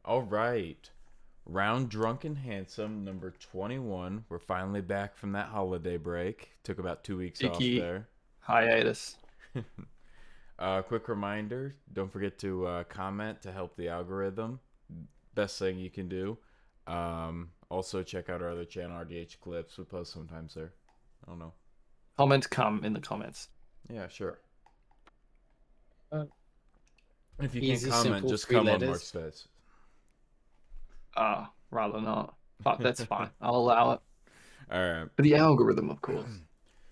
All right. Round Drunk and Handsome, number 21. We're finally back from that holiday break. Took about 2 weeks off Cheeky there. hiatus. Quick reminder, don't forget to comment to help the algorithm. Best thing you can do. Also, check out our other channel, RDH Clips. We post sometimes there. I don't know. Comment come in the comments. Yeah, sure. Uh, If you can't Easy, comment, simple, just three come on letters. Mark's face. Rather not. But that's fine. I'll allow it. All right. For the algorithm, of course.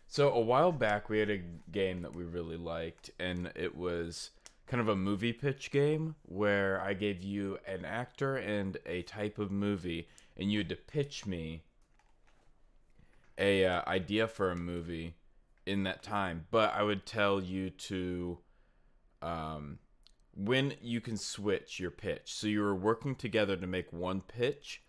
So a while back, we had a game that we really liked, and it was kind of a movie pitch game where I gave you an actor and a type of movie, and you had to pitch me a idea for a movie in that time. But I would tell you to when you can switch your pitch. So you were working together to make one pitch,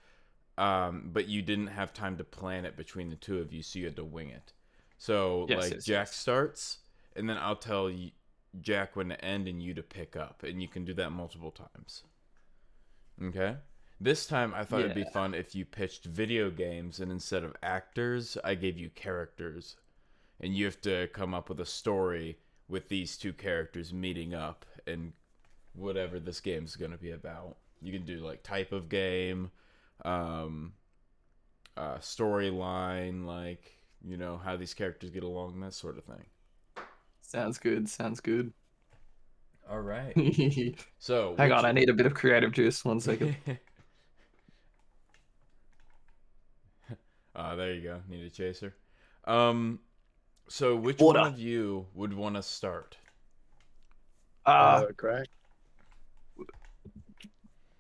but you didn't have time to plan it between the two of you, so you had to wing it. So Yes, like yes, Jack yes. starts, and then I'll tell you, Jack when to end and you to pick up, and you can do that multiple times. Okay. This time I thought it'd be Yeah. fun if you pitched video games, and instead of actors, I gave you characters, and you have to come up with a story with these two characters meeting up and whatever this game's gonna be about. You can do like type of game, um, storyline, like how these characters get along, that sort of thing. Sounds good. Sounds good. All right. Hang So on, I need a bit of creative juice. 1 second. There you go. Need a chaser. Um, so which one Order. of you would want to start? Great.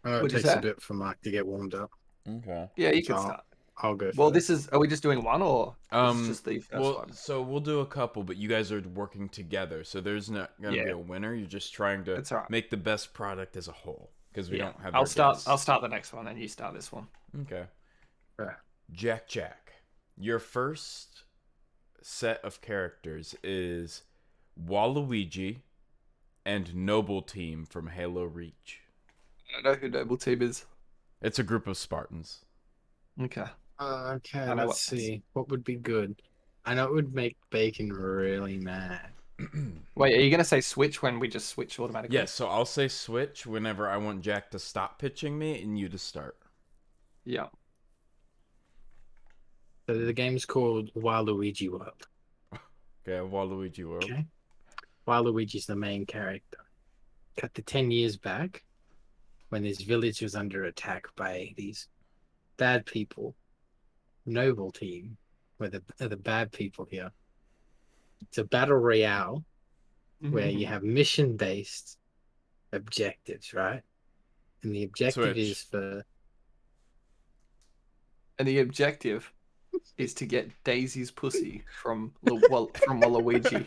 I know it What'd you takes say? a bit for Mark to get warmed up, Okay. Yeah, you so can I'll, start. I'll go Well, first. are we just doing one or this is Um, just the first well, one? so we'll do a couple, but you guys are working together, so there's not gonna be Yeah, a winner. You're just trying to it's all right. make the best product as a whole because we Yeah. don't have I'll our start guests. I'll start the next one and you start this one. Okay. Right. Jack. Your first set of characters is Waluigi and Noble Team from Halo Reach. I don't know who Noble Team is. It's a group of Spartans. Okay. Okay, I know let's what this. see. What would be good? I know it would make Bacon really mad. Wait, are you gonna say switch when we just switch automatically? Yes, so I'll say switch whenever I want Jack to stop pitching me and you to start. Yeah. So the game's called Waluigi World. Okay, Waluigi World. Okay. Waluigi's the main character. Cut to 10 years back when this village was under attack by these bad people. Noble Team are the bad people here. It's a battle royale where you have mission based objectives, right? And the objective is Switch. for And the objective is to get Daisy's pussy from from Waluigi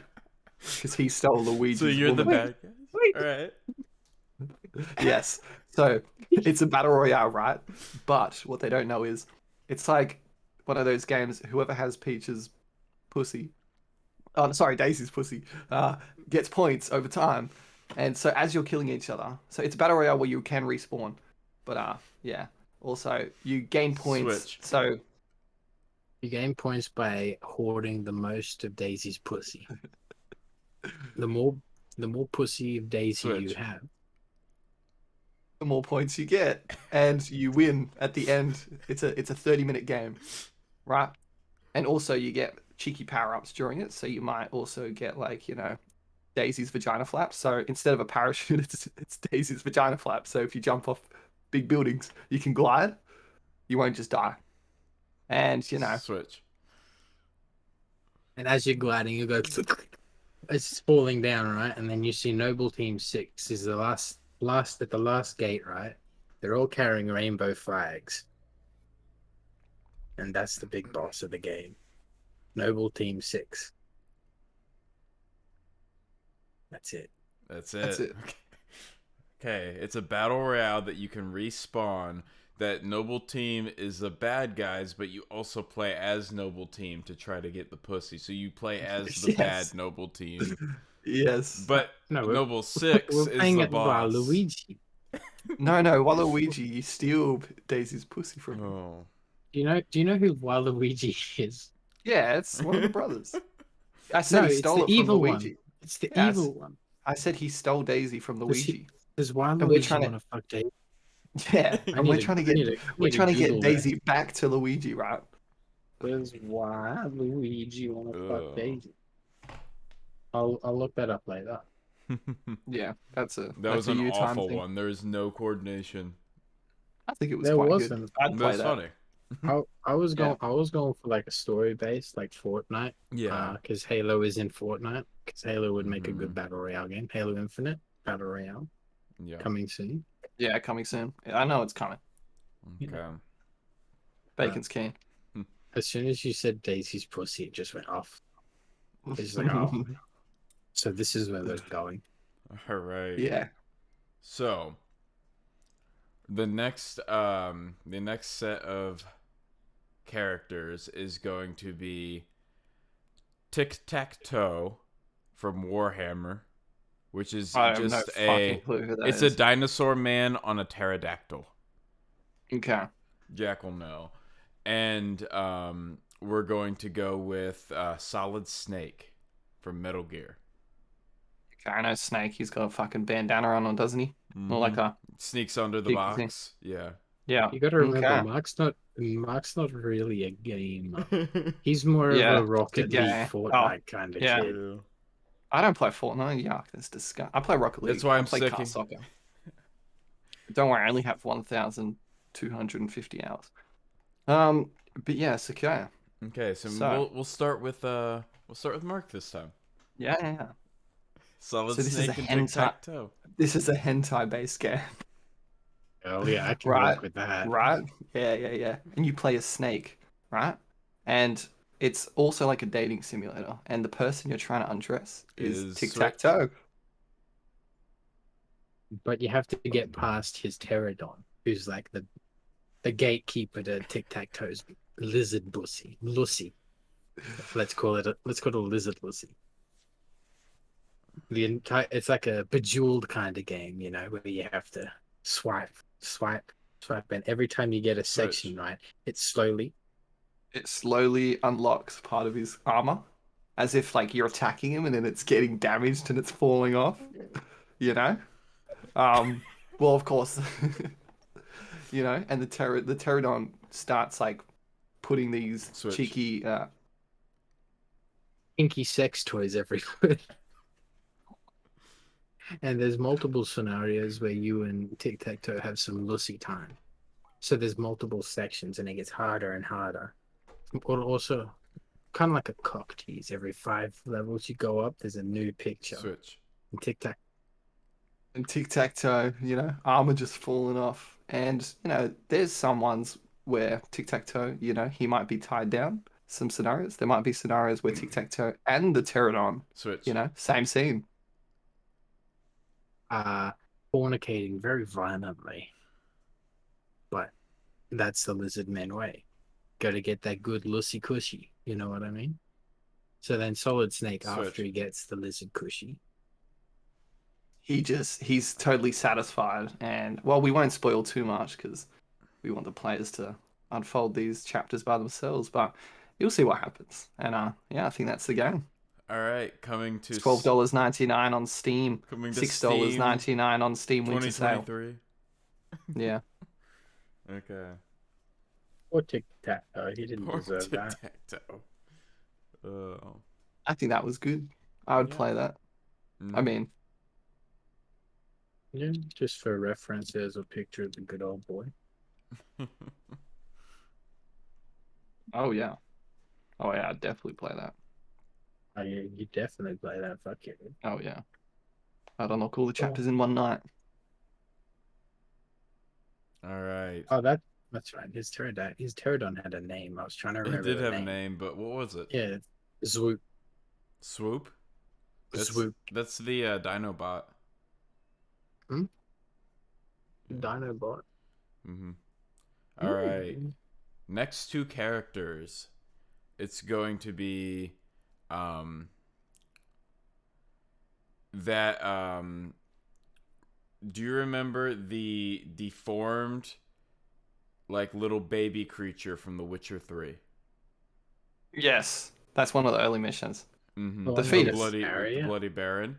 because he stole Luigi's So you're the woman. bad guys? wait. Alright. Yes. So it's a battle royale, right? But what they don't know is it's like one of those games. Whoever has Peach's pussy, oh sorry, Daisy's pussy, gets points over time. And so as you're killing each other, so it's a battle royale where you can respawn, but yeah. Also, you gain points. Switch. So you gain points by hoarding the most of Daisy's pussy. The more pussy of Daisy you Switch. have, the more points you get, and you win at the end. It's a 30-minute game, right? And also you get cheeky power-ups during it, so you might also get like Daisy's vagina flap. So instead of a parachute, it's Daisy's vagina flap. So if you jump off big buildings, you can glide. You won't just die. And Switch. and as you're gliding, you go. It's falling down, right? And then you see Noble Team 6 is the last at the last gate, right? They're all carrying rainbow flags. And that's the big boss of the game. Noble Team 6. That's it. That's it. That's it. Okay, it's a battle royale that you can respawn. That Noble Team is the bad guys, but you also play as Noble Team to try to get the pussy. So you play as the Yes. bad Noble Team. Yes. But No, Noble 6 we're is playing the at boss. Waluigi. No, no, Waluigi, you steal Daisy's pussy from him. Oh. Do you know who Waluigi is? Yeah, it's one of the brothers. I said No, he it's stole the it from evil one. Luigi. It's the Yeah, evil one. I said he stole Daisy from Does he? Luigi. Does And we're Waluigi trying want to, to fuck Daisy? yeah, I and need we're to. trying to I get, need to Google that. Daisy back to Luigi, right? Does Waluigi want to fuck Ugh. Daisy? I'll look that up later. Yeah, That was that's a an you time awful thing. one. There is no coordination. I think it was There quite good. wasn't. I'd play That's that. funny. Yeah. I was going for like a story based like Fortnite. Yeah. Because Halo is in Fortnite. Because Halo would make a Mhm. good battle royale game. Halo Infinite battle royale Yeah. coming soon. Yeah, coming soon. Yeah, I know it's coming. Okay. Bacon's keen. As soon as you said Daisy's pussy, it just went off. It's like, oh, so this is where they're going. All right. Yeah. So the next set of characters is going to be Tic-Tac-Toe from Warhammer, which is I have no just fucking clue who that it's is. a dinosaur man on a pterodactyl. Okay. Jack will know. And we're going to go with Solid Snake from Metal Gear. Okay, I know Snake. He's got a fucking bandana on, doesn't he? More like a Sneaks under the big box. thing. Yeah. Yeah. You got to remember, Okay. Mark's not really a gamer. He's more Yeah, of a Rocket yeah. League, Fortnite kind of yeah. kid. I don't play Fortnite. Yuck, that's disgusting. I play Rocket League. That's why I I'm play sick. car soccer. Don't worry, I only have 1,250 hours. But yes, okay. Okay, so, So- we'll start with Mark this time. Yeah, yeah, yeah. Solid So this is Snake a and hentai- Tic-Tac-Toe. This is a hentai-based game, Oh yeah, I can right? work with that. Right? Yeah, yeah, yeah. And you play a snake, right? And it's also like a dating simulator. And the person you're trying to undress is Is Tic-Tac-Toe. But you have to get past his pterodon, who's like the gatekeeper to Tic Tac Toe's lizard pussy, Lucy. Let's call it a lizard Lucy. It's like a bejeweled kind of game, you know, where you have to swipe, and every time you get a section right, it slowly unlocks part of his armor, as if like you're attacking him and then it's getting damaged and it's falling off. You know? Well, of course, you know, and the pterodon starts like putting these Switch. cheeky inky sex toys everywhere. And there's multiple scenarios where you and Tic Tac Toe have some Lucy time. So there's multiple sections and it gets harder and harder. But also, kind of like a cock tease. Every 5 levels you go up, there's a new picture. Switch. And Tic-Tac-Toe, you know, armor just falling off. And, you know, there's some ones where Tic-Tac-Toe, you know, he might be tied down. Some scenarios. There might be scenarios where Tic-Tac-Toe and the pterodon, Switch. you know, same scene. Fornicating very violently. But that's the lizard man way. Gotta get that good Lucy cushy. You know what I mean? So then Solid Snake, Switch. after he gets the lizard cushy, He's totally satisfied. And, well, we won't spoil too much because we want the players to unfold these chapters by themselves. But you'll see what happens. And, yeah, I think that's the game. All right, coming to It's $12.99 on Steam. Coming to $6.99 on Steam winter sale. 2023. Yeah. Okay. or Tic Tac, he didn't Poor deserve that. Tic-Tac-Toe. Oh. I think that was good. I would Yeah. play that. I Mhm. mean, Yeah, just for reference, there's a picture of the good old boy. oh yeah. Oh yeah, I'd definitely play that. Oh, yeah, you definitely play that. Fuck it. Oh yeah. I'd unlock all the chapters in one night. All right. Oh, that's right. His pterodon had a name. I was trying to It remember. did the have name. a name, but what was it? Yeah, Swoop. Swoop? That's, Swoop. That's the Dinobot. Yeah. Dinobot. Mm-hmm. All right. Next two characters. It's going to be that Do you remember the deformed, like, little baby creature from The Witcher 3? Yes, that's one of the early missions. Mm-hmm. The one fetus. With the area? bloody Baron.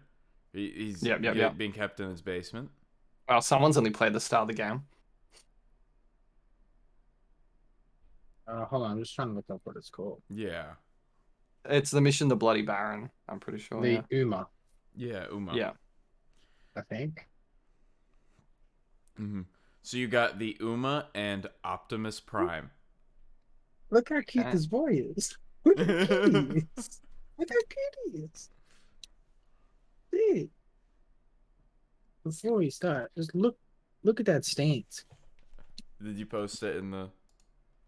He's Yep. being kept in his basement. Well, someone's only played the start of the game. Hold on, I'm just trying to look up what it's called. Yeah. It's the mission, the Bloody Baron. I'm pretty sure. The Uma, Yeah, Uma. Yeah. I think. Mm-hmm. So you got the Uma and Optimus Prime. Look how cute Okay. this boy is. Look how cute he is. Look how cute he is. See? Before we start, just look at that stance. Did you post it in the...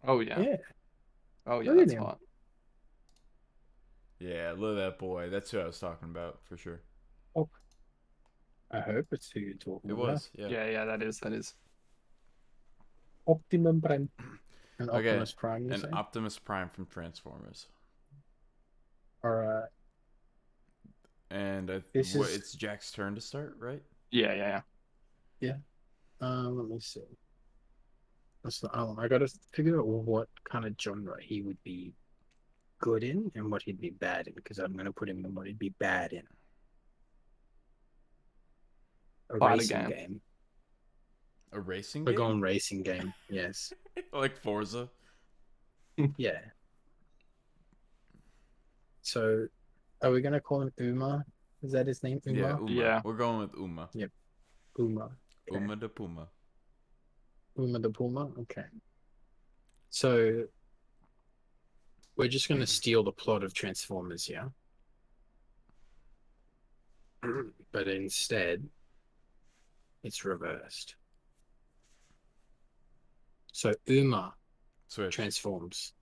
Oh yeah. Yeah. Oh yeah. Look at That's him. hot. Yeah, look at that boy. That's who I was talking about, for sure. I hope it's who you're talking It about. was, yeah. Yeah. That is. Optimum Prime. And Okay, Optimus Prime, you And say? Optimus Prime from Transformers. Alright. And This is- it's Jack's turn to start, right? Yeah. Let me see. I gotta figure out what kind of genre he would be good in and what he'd be bad in, because I'm gonna put him in what he'd be bad in. A Fighter racing game. game. A racing We're game? going racing game, yes. Like Forza? Yeah. So, are we gonna call him Uma? Is that his name? Uma? Yeah, Uma. Yeah. We're going with Uma. Uma. Okay. Uma the Puma. Uma the Puma? Okay. So, we're just gonna steal the plot of Transformers, yeah? But instead, it's reversed. So, Uma Switch. transforms.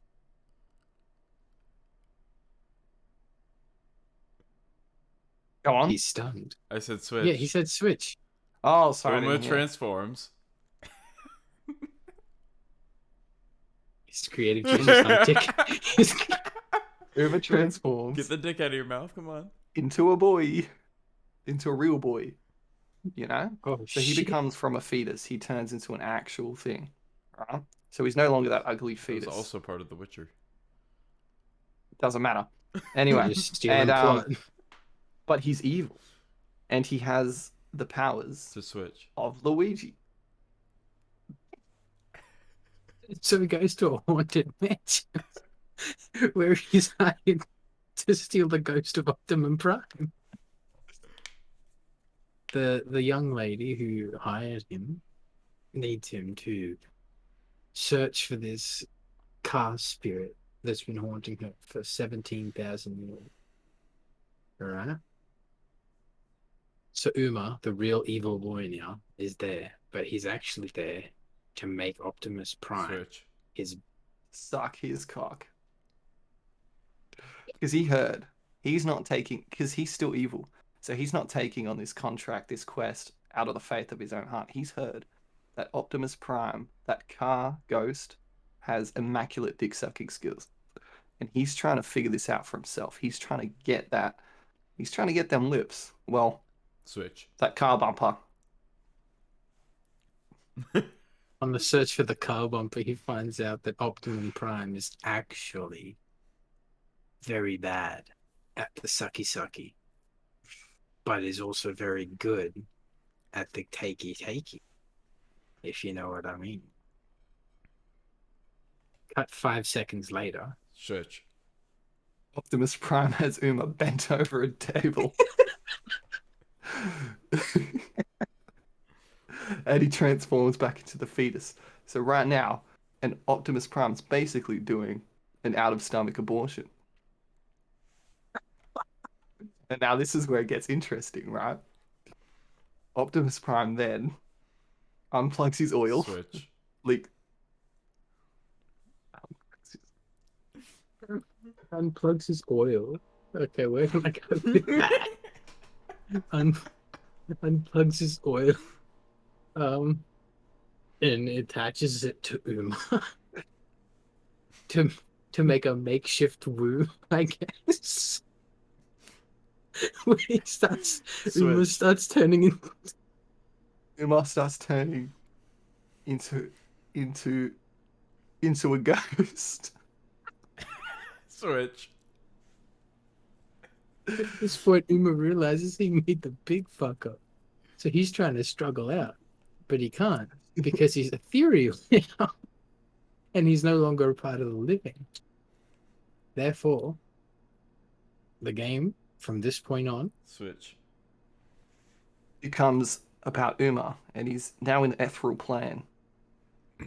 Go on. He's stunned. I said switch. Yeah, he said switch. Oh, sorry. I Uma didn't hear. transforms. His creative genius on tick. He's- Uma transforms Get the dick out of your mouth, come on. into a boy, into a real boy. You know. Oh, So he shit. becomes from a fetus. He turns into an actual thing. Right. So he's no longer that ugly It was fetus. also part of The Witcher. Doesn't matter. Anyway, Just stealing and plot. but he's evil, and he has the powers To switch. of Luigi. So he goes to a haunted mansion where he's hired to steal the ghost of Optimum Prime. The young lady who hired him needs him to search for this car spirit that's been haunting her for 17,000 years. Alright? So Uma, the real evil boy now, is there, but he's actually there to make Optimus Prime Switch. his Suck his cock. Because he heard he's not taking, because he's still evil. So he's not taking on this contract, this quest, out of the faith of his own heart. He's heard that Optimus Prime, that car ghost, has immaculate dick sucking skills. And he's trying to figure this out for himself. He's trying to get that. He's trying to get them lips. Well, Switch. that car bumper. On the search for the car bumper, he finds out that Optimum Prime is actually very bad at the sucky, but is also very good at the takey, if you know what I mean. Cut 5 seconds later. Switch. Optimus Prime has Uma bent over a table. And he transforms back into the fetus. So right now, an Optimus Prime's basically doing an out-of-stomach abortion. And now this is where it gets interesting, right? Optimus Prime then unplugs his oil. Switch. Leak. Unplugs his oil. Okay, where can I go with that? Unplugs his oil. And attaches it to Uma. to make a makeshift woo, I guess. When he starts Uma Switch. starts turning in Uma starts turning into into into a ghost. Switch. At this point, Uma realizes he made the big fuck up. So he's trying to struggle out, but he can't because he's ethereal now, and he's no longer a part of the living. Therefore, the game from this point on Switch. Becomes about Uma, and he's now in the ethereal plane,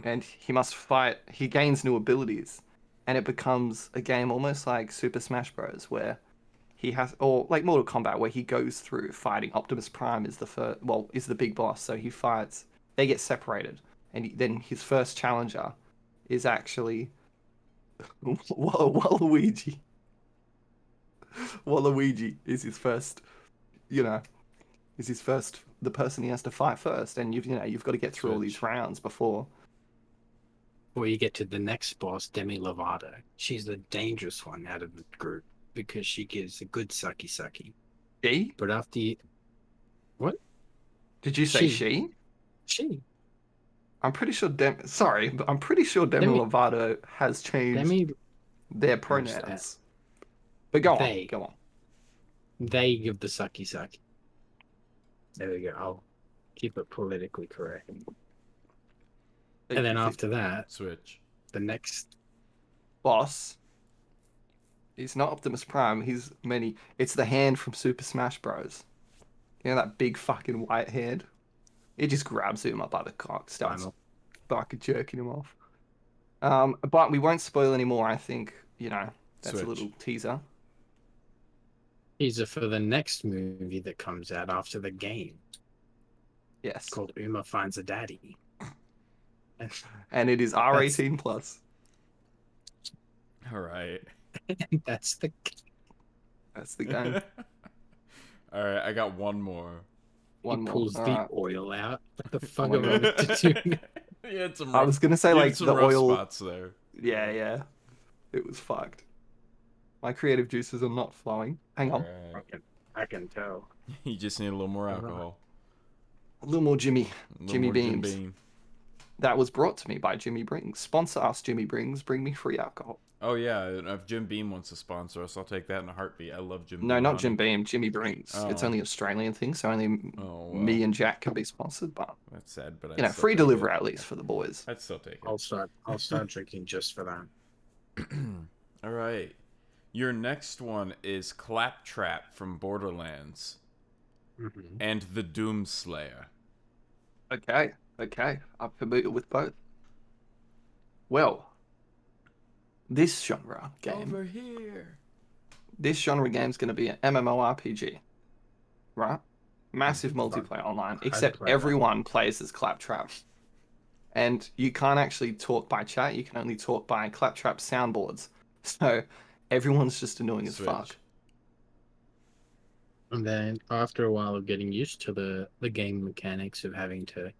and he must fight. He gains new abilities, and it becomes a game almost like Super Smash Bros, where he has, or like Mortal Kombat, where he goes through fighting. Optimus Prime is the first, well, is the big boss, so he fights. They get separated, and then his first challenger is actually Waluigi. Waluigi is his first, you know, is his first, the person he has to fight first, and you've got to get through all these Switch. rounds before. you get to the next boss, Demi Lovato. She's the dangerous one out of the group because she gives a good sucky sucky. She? But after you, Did you say She. she? I'm pretty sure Sorry, but I'm pretty sure Demi Demi- Lovato has changed Demi, their Understand. pronouns. But go They. on, go on. they give the sucky sucky. There we go. I'll keep it politically correct. And then after that, Switch. the next boss, he's not Optimus Prime. It's the hand from Super Smash Bros. You know that big fucking white hand. It just grabs him up by the cock, starts final. fucking jerking him off. But we won't spoil anymore. I think that's Switch. a little teaser. Teaser for the next movie that comes out after the game Yes, called Uma Finds a Daddy. and it is R18 plus. All right. That's the That's the game. All right, I got one more. One he more. pulls All the right. oil out. What the fuck my am I meant to do? You had some I rough, was gonna say you had like some the rough oil. spots there. Yeah. It was fucked. My creative juices are not flowing. Hang on. All right. I can tell. You just need a little more alcohol. A little more Jimmy. A little Jimmy more Jim Beams. Beam. That was brought to me by Jimmy Brings. Sponsor us, Jimmy Brings. Bring me free alcohol. Oh yeah, if Jim Beam wants to sponsor us, I'll take that in a heartbeat. I love Jim. No, Beam not honey. Jim Beam. Jimmy Brings. It's Oh. only an Australian thing, so only Oh, well. me and Jack can be sponsored. But That's sad, but I'd still free take delivery it. at least for the boys. I'd still take it. I'll start drinking just for that. All right. Your next one is Claptrap from Borderlands Mm-hmm. and the Doomslayer. Okay. I'm familiar with both. Well, this genre game. Over here. This genre game is going to be an MMORPG, right? Massive Fuck. multiplayer online, I'd except play that. everyone plays as Claptrap. And you can't actually talk by chat, you can only talk by Claptrap soundboards. So everyone's just annoying as fuck. Switch. And then after a while of getting used to the game mechanics of having to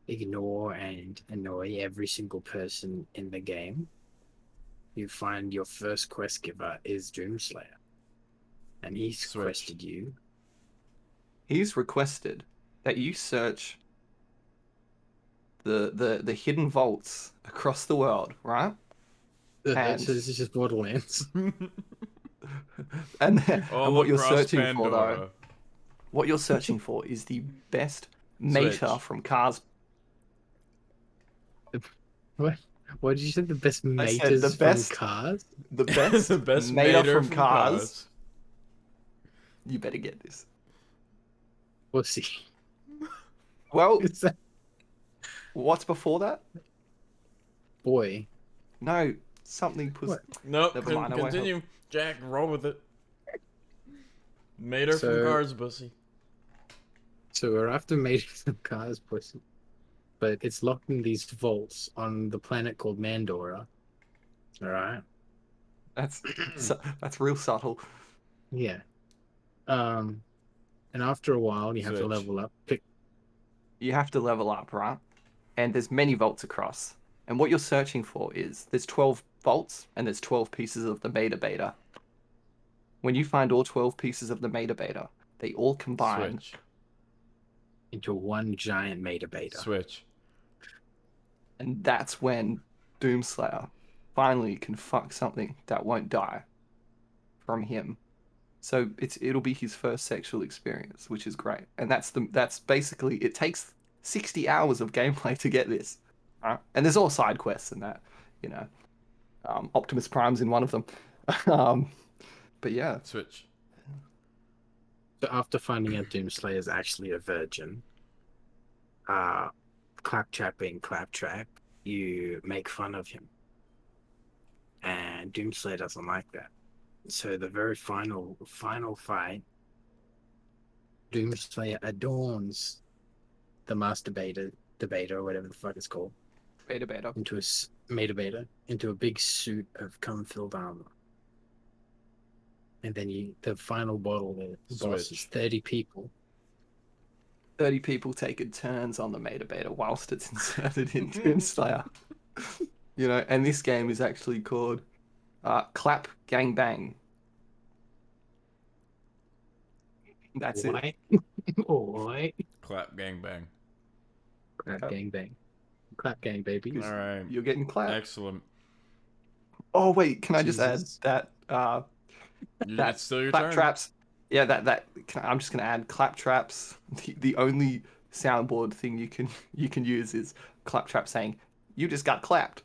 ignore and annoy every single person in the game, you find your first quest giver is Doomslayer. And he's Switch. quested you. He's requested that you search the hidden vaults across the world, right? And- So this is just Borderlands. And All what you're across searching for Pandora. though, what you're searching for is the best meta Switch. from Cars. What did you say? The best I said mates the from best- Cars? The best, the best meta mater from Cars. You better get this. Pussy. Well, Is that what's before that? boy? No, something pussy. What? Nope. Never mind, I won't Continue. Jack, roll with it. Mater So- from Cars, pussy. So we're after mates from Cars, pussy. But it's locked in these vaults on the planet called Mandora. Alright? That's that's real subtle. Yeah. And after a while you have to Switch. level up. Pick You have to level up, right? And there's many vaults across. And what you're searching for is there's 12 vaults and there's 12 pieces of the beta. When you find all 12 pieces of the beta, they all combine Switch. into one giant beta. Switch. And that's when Doomslayer finally can fuck something that won't die from him. So it'll be his first sexual experience, which is great. And that's basically, it takes 60 hours of gameplay to get this. Right? And there's all side quests and that, you know. Optimus Prime's in one of them. But yeah. Switch. So after finding out Doomslayer is actually a virgin, Claptrap being Claptrap, you make fun of him. And Doomslayer doesn't like that. So the very final fight, Doomslayer adorns the Master Beta, or whatever the fuck it's called, Beta. into into a big suit of cum-filled armor. And then the final boss is 30 people. 30 people taking turns on the Beta whilst it's inserted in Doomslayer. You know, and this game is actually called Clap Gang Bang. That's it. Oi. Clap gang bang. Clap gang bang. Clap gang baby. All right. You're getting clapped. Excellent. Oh wait, can I just add Jesus. that It's still your clap turn. traps? Yeah, I'm just gonna add clap traps. The only soundboard thing you can use is clap trap saying, "You just got clapped."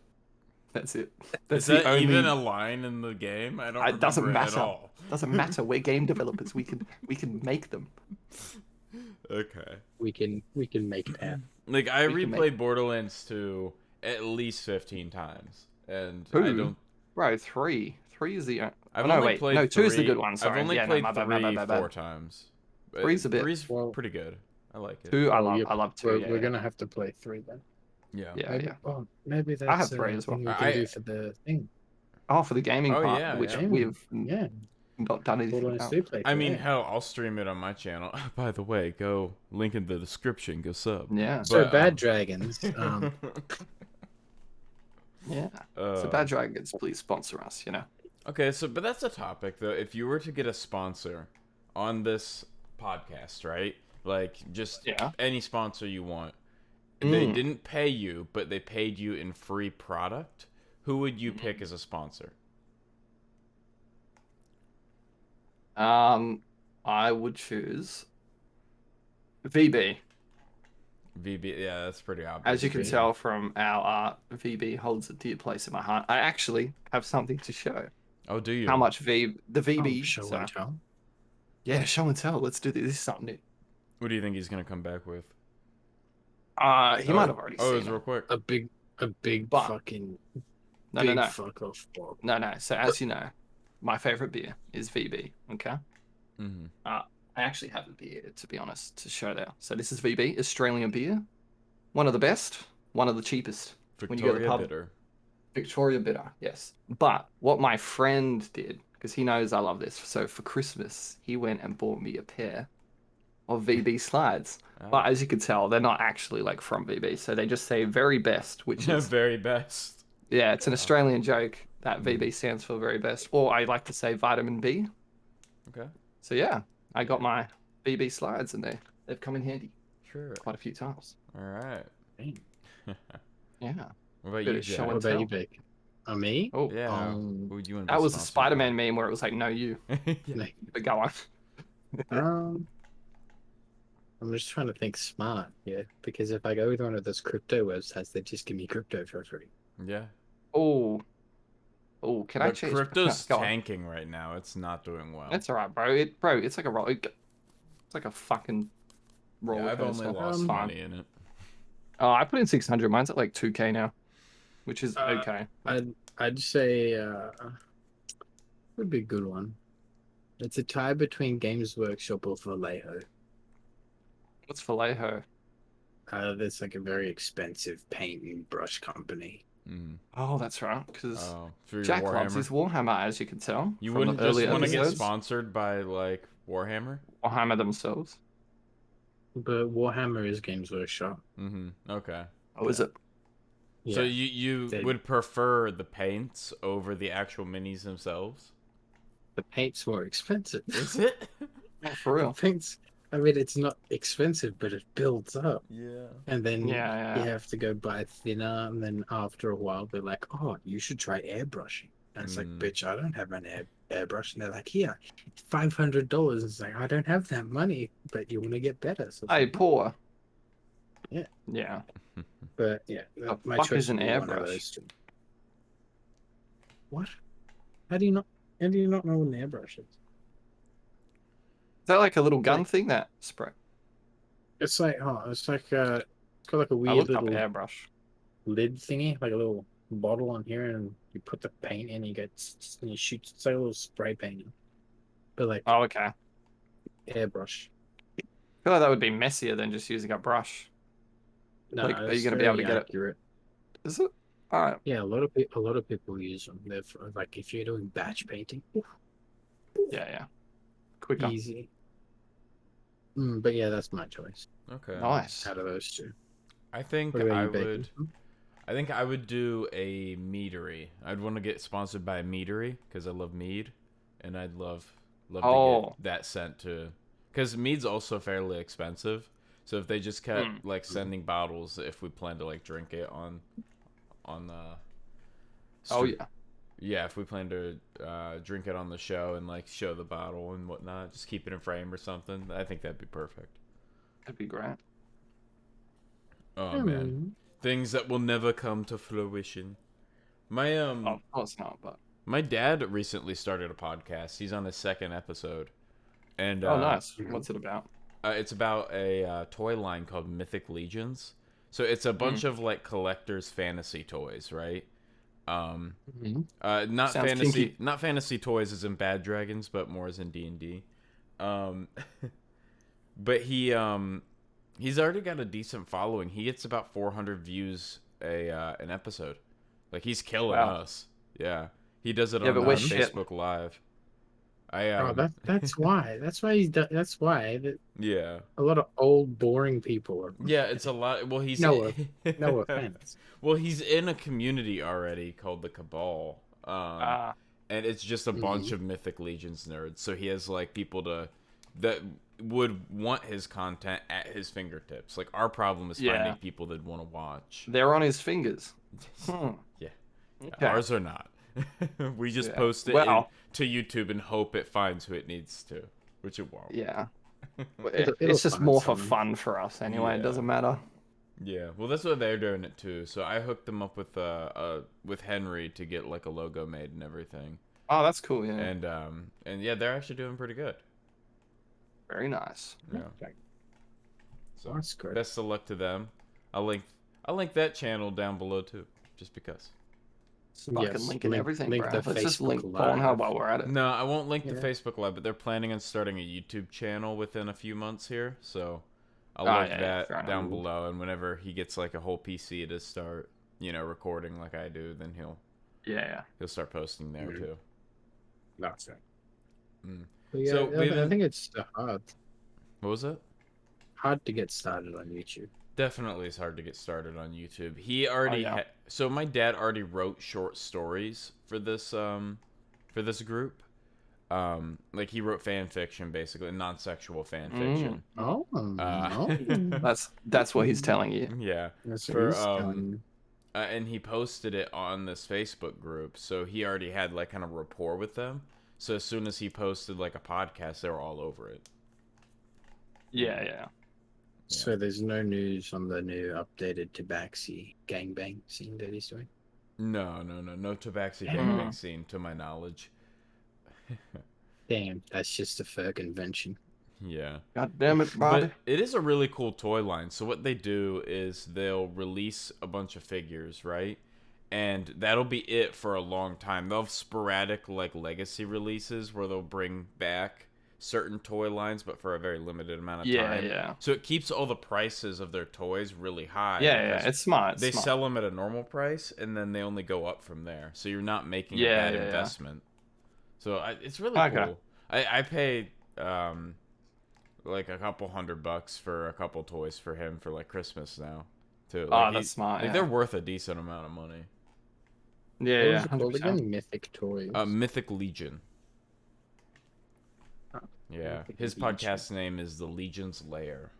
That's it. That's Is that the only. even a line in the game? I don't remember It doesn't it at matter. all. Doesn't matter. We're game developers. We can make them. Okay. We can make it happen. Like I We can replayed Borderlands 2 at least 15 times, and I Who? don't. Bro, three is the. I've no, only wait. played No, two is the three- good one. Sorry. I've only Yeah, no, played my bad, three my bad. 4 times. But Three's a bit- Three's Well- pretty good. I like it. Two, I Well, love two. We're, Yeah, we're yeah. gonna have to play 3 then. Yeah. Yeah, Maybe, yeah. Oh, maybe that's I have 3 a as well. thing we can I- do for the thing. Oh, for the gaming Oh, part, yeah, which yeah. we've Yeah. not done anything Borderlands about. 2 play. I mean, hell, I'll stream it on my channel. By the way, go link in the description. Go sub. Yeah, So But, Bad Dragons. yeah. So Bad Dragons, please sponsor us. You know. Okay, but that's a topic though. If you were to get a sponsor on this podcast, right? Like just Yeah. any sponsor you want. They Mm. didn't pay you, but they paid you in free product. Who would you pick as a sponsor? I would choose VB. VB, yeah, that's pretty obvious. As you can VB. tell from our art, VB holds a dear place in my heart. I actually have something to show. Oh, do you? How much the VB? show so- and tell. Yeah, show and tell. Let's do this. This is something new. What do you think he's gonna come back with? He might have already Oh, it seen was it. real quick. A big But- fucking No, big no, no. fuck off. Bob. No. So as you know, my favorite beer is VB. Okay. Mm-hmm. I actually have a beer, to be honest, to show there. So this is VB, Australian beer. One of the best, one of the cheapest. When you go to the Victoria pub. Bitter. Victoria Bitter, yes. But what my friend did, because he knows I love this, so for Christmas, he went and bought me a pair of VB slides. But as you can tell, they're not actually like from VB, so they just say very best, which The is, very best. yeah, it's an Australian joke that VB stands for very best. Or I like to say vitamin B. Okay. So yeah, I got my VB slides and they've come in handy Sure. quite a few times. All right. Dang. Yeah. What about Bit you, of show Jack? What and about tell. you, Vic? Me? Oh, Yeah. Who would you want to that be was a sponsored Spider-Man meme where it was like, no, you. by? But go on. I'm just trying to think smart, yeah. Because if I go with one of those crypto websites, they just give me crypto for free. Yeah. Oh, can I But change? crypto's Go on. tanking right now. It's not doing well. That's all right, bro. It's like a roll. It's like a fucking roller Yeah, I've only coaster. lost It's fine. money in it. Oh, I put in 600. Mine's at like 2K now, which is okay. I'd say would be a good one. It's a tie between Games Workshop or Vallejo. What's Vallejo? There's like a very expensive paint and brush company. Mm. Oh, that's right. Because Oh, for your Jack loves Warhammer. his Warhammer, as you can tell. You from wouldn't the just earlier want to get episodes. sponsored by like Warhammer? Warhammer themselves. But Warhammer is Games Workshop. Mm-hmm. Okay. Oh, is it? So Yeah. you They- would prefer the paints over the actual minis themselves? The paint's more expensive. Is it? Oh, for real. I mean, it's not expensive, but it builds up. Yeah. And then Yeah, you yeah. have to go buy thinner. And then after a while, they're like, oh, you should try airbrushing. And it's like, bitch, I don't have an airbrush. And they're like, here, it's $500. It's like, I don't have that money, but you want to get better. So it's Hey, like, poor. Yeah. Yeah. but yeah, The my fuck choice is an would be one of airbrush? those two. What? How do you not? How do you not know what an airbrush is? Is that like a little gun Like- thing that spray? It's like it's got like a I weird looked up little airbrush. lid thingy, like a little bottle on here, and you put the paint in, you get and you shoot. It's like a little spray paint, but like Oh, okay. I airbrush. feel like that would be messier than just using a brush. No, Like, are you it's gonna be able to very get it? accurate. Is it? All right. Yeah, a lot of people use them. They're for, like if you're doing batch painting, Yeah, yeah. Quicker. easy. But yeah, that's my choice Okay. Nice. out of those two. I think What about I you, Bacon? would. I think I would do a meadery. I'd want to get sponsored by a meadery because I love mead, and I'd love to Oh. get that sent to. Because mead's also fairly expensive, so if they just kept like sending bottles, if we plan to like drink it on the. Oh street- yeah. Yeah, if we plan to drink it on the show and like show the bottle and whatnot, just keep it in frame or something. I think that'd be perfect. That'd be great. Oh man, things that will never come to fruition. My Oh, of course not, but my dad recently started a podcast. He's on his second episode, and oh, nice. What's it about? It's about a toy line called Mythic Legions. So it's a bunch of like collectors' fantasy toys, right? Not Sounds fantasy, kinky. not fantasy toys as in Bad Dragons, but more as in D&D. But he's already got a decent following. He gets about 400 views an episode. Like he's killing Wow. us. Yeah, he does it Yeah, on but we're shit. Facebook Live. That's why. That's why That's why Yeah, a lot of old, boring people are. yeah, it's a lot. Well, he's No offense. Well, he's in a community already called the Cabal. Ah, And it's just a bunch of Mythic Legions nerds. So he has like people that would want his content at his fingertips. Like our problem is Yeah. finding people that want to watch. they're on his fingers. Yeah. Okay. Ours are not. We just Yeah. post it Well- to YouTube and hope it finds who it needs to, which it won't. Yeah. It'll It's just find more for someone. fun for us anyway. It Yeah. doesn't matter. Yeah, well, that's what they're doing it too. So I hooked them up with Henry to get like a logo made and everything. Oh, that's cool. Yeah. And yeah, they're actually doing pretty good. Very nice. Yeah. Okay. So That's good. best of luck to them. I'll link that channel down below too, just because. Fucking Yes, linking link- everything, link bro. the Let's just Facebook link Live. Pornhub while we're at it. No, I won't link the Yeah. Facebook Live, but they're planning on starting a YouTube channel within a few months here, so I'll Oh, link yeah, that fair enough. down below. And whenever he gets like a whole PC to start, recording like I do, then he'll Yeah. start posting there Mhm. too. That's it. Mm. But yeah, So I we've been- think it's What was it? hard to get started on YouTube. Definitely is hard to get started on YouTube. He already yeah. so my dad already wrote short stories for this group. Like he wrote fan fiction, basically non-sexual fan fiction. Oh, That's what he's telling you. Yeah. That's For, what he's telling And he posted it on this Facebook group, so he already had like kind of rapport with them. So as soon as he posted like a podcast, they were all over it. Yeah. So there's no news on the new updated Tabaxi gangbang scene that he's doing. No Tabaxi Yeah. gangbang scene to my knowledge. Damn, that's just a fur convention. Yeah. God damn it, Bobby. But it is a really cool toy line. So what they do is they'll release a bunch of figures, right? And that'll be it for a long time. They'll have sporadic like legacy releases where they'll bring back certain toy lines, but for a very limited amount of time. Yeah. So it keeps all the prices of their toys really high. Yeah. because It's smart. They sell them at a normal price, and then they only go up from there. So you're not making a bad investment. So it's really Okay. cool. I paid like a couple $100 for a couple toys for him for like Christmas now. Too. Oh, Like, that's smart. Like Yeah. they're worth a decent amount of money. Yeah. What was it called 100%. again? Mythic Toys. Mythic Legion. Yeah, think his it'd be podcast name is The Legion's Lair.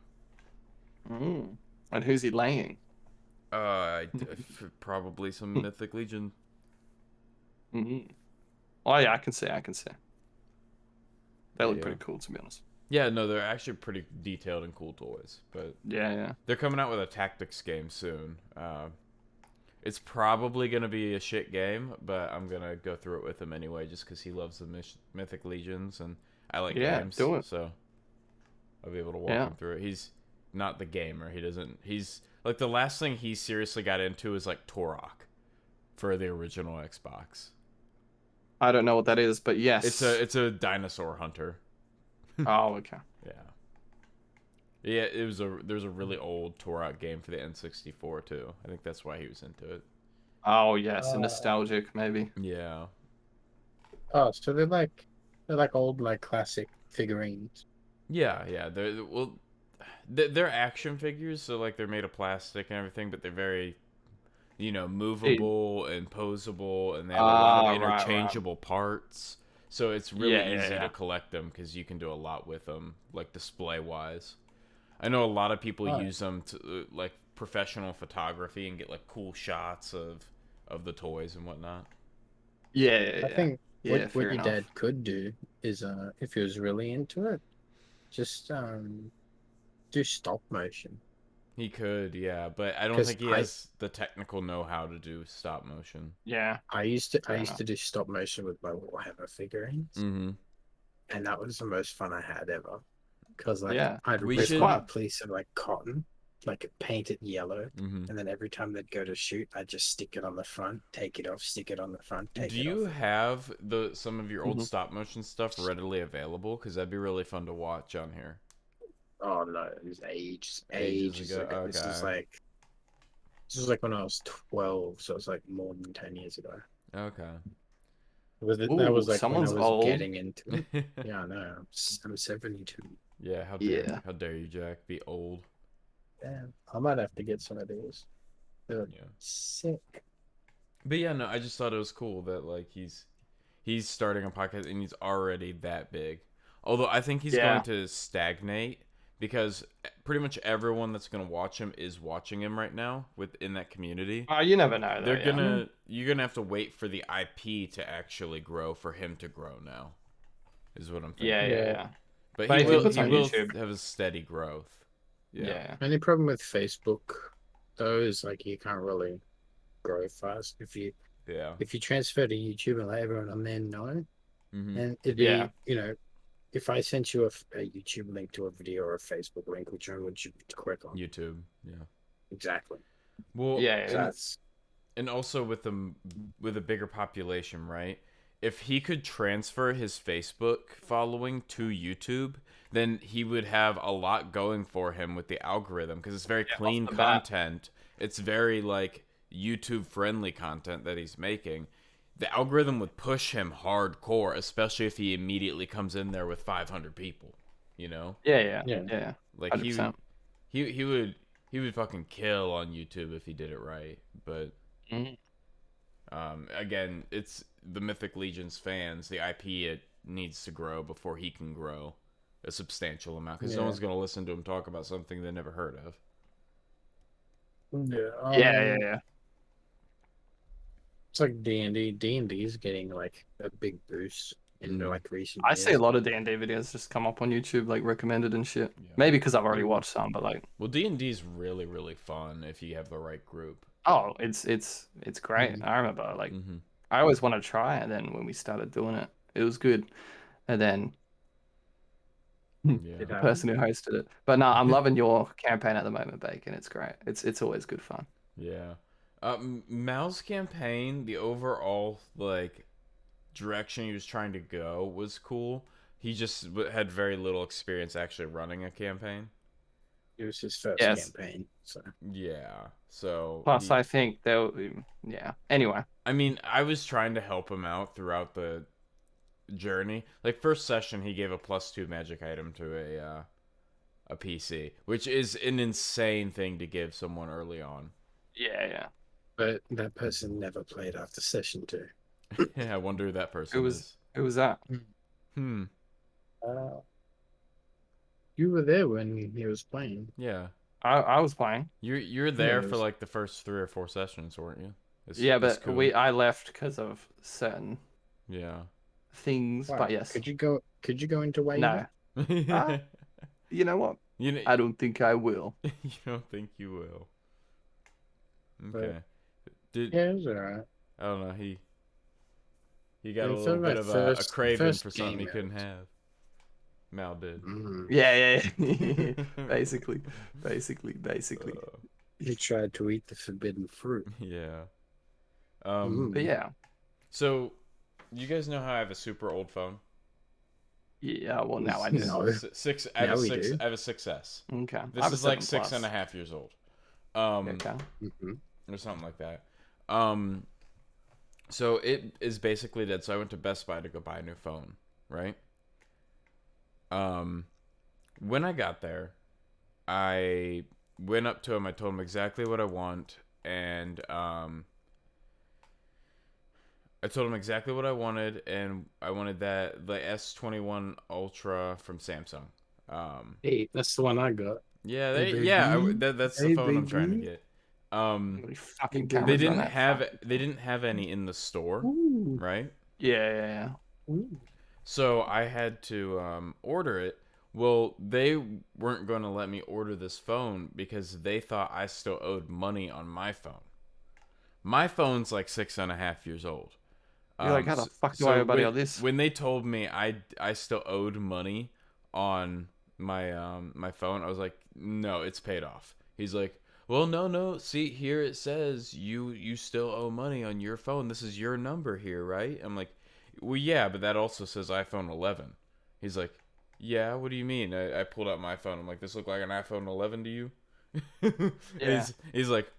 Mm. And who's he laying? Probably some Mythic Legion. Mm. Oh yeah, I can see. I can see. They look Yeah. pretty cool, to be honest. Yeah, no, they're actually pretty detailed and cool toys, but Yeah, yeah. they're coming out with a tactics game soon. It's probably gonna be a shit game, but I'm gonna go through it with him anyway, just because he loves the Mythic Legions and I like Yeah, games, do it. so I'll be able to walk Yeah. him through it. He's not the gamer. He doesn't. He's like the last thing he seriously got into is like Turok for the original Xbox. I don't know what that is, but yes. It's a dinosaur hunter. Oh, okay. Yeah. Yeah, there's a really old Turok game for the N64 too. I think that's why he was into it. Oh yes, Uh, nostalgic maybe. Yeah. Oh, so they're like old like classic figurines. Yeah, yeah. They're action figures, so like they're made of plastic and everything, but they're very, movable and posable, and they have a lot of Ah, right. interchangeable parts. So it's really Yeah, easy yeah. to collect them because you can do a lot with them, like display wise. I know a lot of people Right. use them to like professional photography and get like cool shots of the toys and whatnot. Yeah, yeah, I yeah. think Yeah, what fair your enough. dad could do is if he was really into it, just do stop motion. He could, yeah, but I don't 'Cause think he has the technical know-how to do stop motion. Yeah. I used Fair to enough. do stop motion with my Warhammer figurines, Mm-hmm. and that was the most fun I had ever. Because like Yeah. I'd We rip should- on a piece of like cotton, like paint it yellow, Mm-hmm. and then every time they'd go to shoot, I'd just stick it on the front, take it off, stick it on the front, take Do it you off. have some of your old Mhm. stop motion stuff readily available? Because that'd be really fun to watch on here. Oh no, it was ages Ages ago? ago. This was Okay. like when I was 12, so it's like more than 10 years ago. Okay. That Ooh, was like someone's when I was old. getting into it. Yeah, I know. I'm 72. Yeah. Yeah. How dare you, Jack? Be old. Damn, I might have to get some of these. They're Yeah. sick. But yeah, no, I just thought it was cool that like he's starting a podcast and he's already that big. Although I think he's Yeah. going to stagnate because pretty much everyone that's going to watch him is watching him right now within that community. Oh, you never know. Though, yeah. You're gonna have to wait for the IP to actually grow for him to grow now, is what I'm thinking. Yeah, yeah, Yeah. yeah. But But he if he will puts he on will YouTube- have a steady growth. Yeah. Yeah. Only problem with Facebook, though, is like you can't really grow fast Yeah. if you transfer to YouTube and let everyone on there know. Hmm. And it'd Yeah. be, if I sent you a YouTube link to a video or a Facebook link, which one would you click on? YouTube. Yeah. Exactly. Well, Yeah, So that's and also with a bigger population, right? If he could transfer his Facebook following to YouTube, then he would have a lot going for him with the algorithm because it's very clean the bat. content. It's very like YouTube friendly content that he's making. The algorithm would push him hardcore, especially if he immediately comes in there with 500 people, you know? Yeah, yeah, Yeah. yeah. Like 100%. he would fucking kill on YouTube if he did it right. But Mhm. again, it's the Mythic Legion's fans. The IP it needs to grow before he can grow a substantial amount because no Yeah. one's gonna listen to him talk about something they never heard of. yeah, Yeah, yeah. It's like D&D. D&D is getting like a big boost in Mhm. like recent I years. see a lot of D&D videos just come up on YouTube, like recommended and shit. Yeah. Maybe because I've already watched some, but like, Well, D&D is really really fun if you have the right group. oh, it's great. Mhm. I remember, like, Mm-hmm. I always want to try it. And then when we started doing it, it was good. And then Yeah. It the happened. person who hosted it. But no, I'm loving your campaign at the moment, Bacon. It's great. It's always good fun. Yeah. Mal's campaign, the overall like direction he was trying to go was cool. He just had very little experience actually running a campaign. It was his first Yes. campaign, so Yeah. So Plus, I think they'll, yeah. Anyway, I mean, I was trying to help him out throughout the journey. Like first session, he gave a +2 magic item to a PC, which is an insane thing to give someone early on. yeah. but that person never played after session 2. I wonder who that person Who was- is. Who was that? Uh, You were there when he was playing. Yeah. I was playing. You're there it for was- like the first 3 or 4 sessions, weren't you? Yeah, It's but cool. I left because of certain Yeah. things. Why? But yes, Could you go into wave? no. Ah, you know what? You know, I don't think I will. you don't think you will. But- Okay. Did Yeah, it was alright. I don't know, he got Yeah, a it little felt bit like of a first- craving first for something he game couldn't out. have. Mal did. Yeah. Basically. Uh, He tried to eat the forbidden fruit. yeah. But yeah, So, you guys know how I have a super old phone? yeah. Well, now I do. No. I have Now a we 6. do. I have a 6S. Okay. I This have a is like 7 six and a plus. half years old. Okay. Or something like that. So it is basically dead. So I went to Best Buy to go buy a new phone, right? When I got there, I went up to him. I told him exactly what I want, and I told him exactly what I wanted, and I wanted the S21 Ultra from Samsung. Hey, that's the one I got. Yeah, Hey, baby. that's the Hey, phone I'm trying to baby. get. How many fucking They They cameras on didn't that have fucking- they didn't have any in the store, Ooh. right? Yeah. Ooh. So I had to order it. Well, they weren't going to let me order this phone because they thought I still owed money on my phone. My phone's like 6.5 years old. You're like, how the fuck do I owe money on this? When they told me I still owed money on my phone, I was like, no, it's paid off. He's like, well, no. See, here it says you still owe money on your phone. This is your number here, right? I'm like, well, yeah, but that also says iPhone 11. He's like, yeah, what do you mean? I pulled out my phone. I'm like, this look like an iPhone 11 to you? And Yeah. he's like,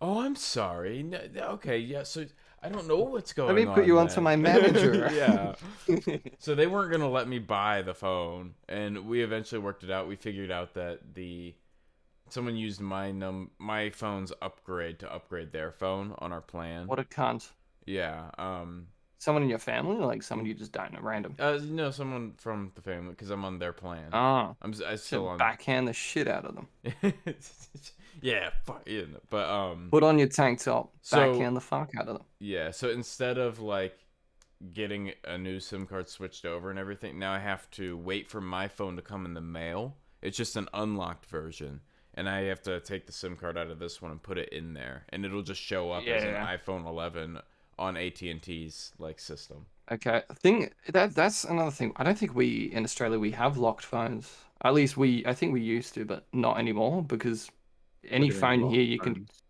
oh, I'm sorry. No, okay, yeah, so I don't know what's going Let on. me put you onto then." my manager. Yeah. So they weren't going to let me buy the phone, and we eventually worked it out. We figured out that someone used my phone's upgrade to upgrade their phone on our plan. What a cunt. Yeah. Someone in your family, or like someone you just don't know, random. No, someone from the family because I'm on their plan. Ah, I still should on. backhand the shit out of them. Yeah, fuck, yeah, but Put on your tank top, So- backhand the fuck out of them. yeah. So instead of like getting a new SIM card switched over and everything, now I have to wait for my phone to come in the mail. It's just an unlocked version, and I have to take the SIM card out of this one and put it in there, and it'll just show up as an Yeah. iPhone 11 on AT&T's like system. Okay, that's another thing. I don't think we in Australia we have locked phones. At least I think we used to, but not anymore because any What do you mean, phone locked here you can. phones?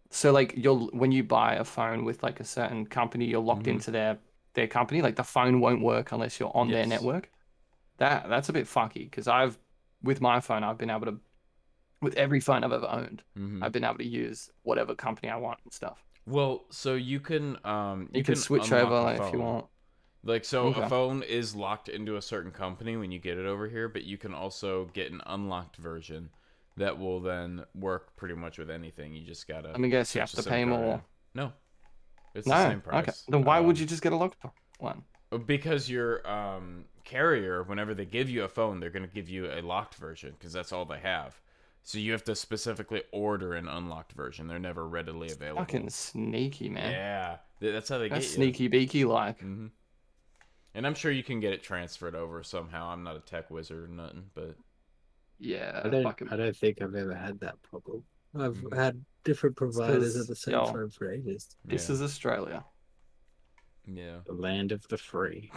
So like when you buy a phone with like a certain company, you're locked Mhm. into their company. Like the phone won't work unless you're on their Yes. network. That's a bit fucky because with my phone I've been able to, with every phone I've ever owned, Mhm. I've been able to use whatever company I want and stuff. Well, so you can You can switch unlock over a like, if you phone. want. Like, so Okay. a phone is locked into a certain company when you get it over here, but you can also get an unlocked version that will then work pretty much with anything. You just gotta. Let me guess, you switch have the to SIM pay card more. in. No, it's No, the same price. okay. Then why would Um, you just get a locked one? Because your carrier, whenever they give you a phone, they're gonna give you a locked version because that's all they have. So you have to specifically order an unlocked version. They're never readily available. Fucking sneaky, man. Yeah, that's how they That's get you. sneaky beaky like. Hmm. And I'm sure you can get it transferred over somehow. I'm not a tech wizard or nothing, but Yeah, I don't fucking. I don't think I've ever had that problem. I've Mhm. had different providers 'cause, at the same yo, phone for ages. This yeah. is Australia. Yeah. The land of the free.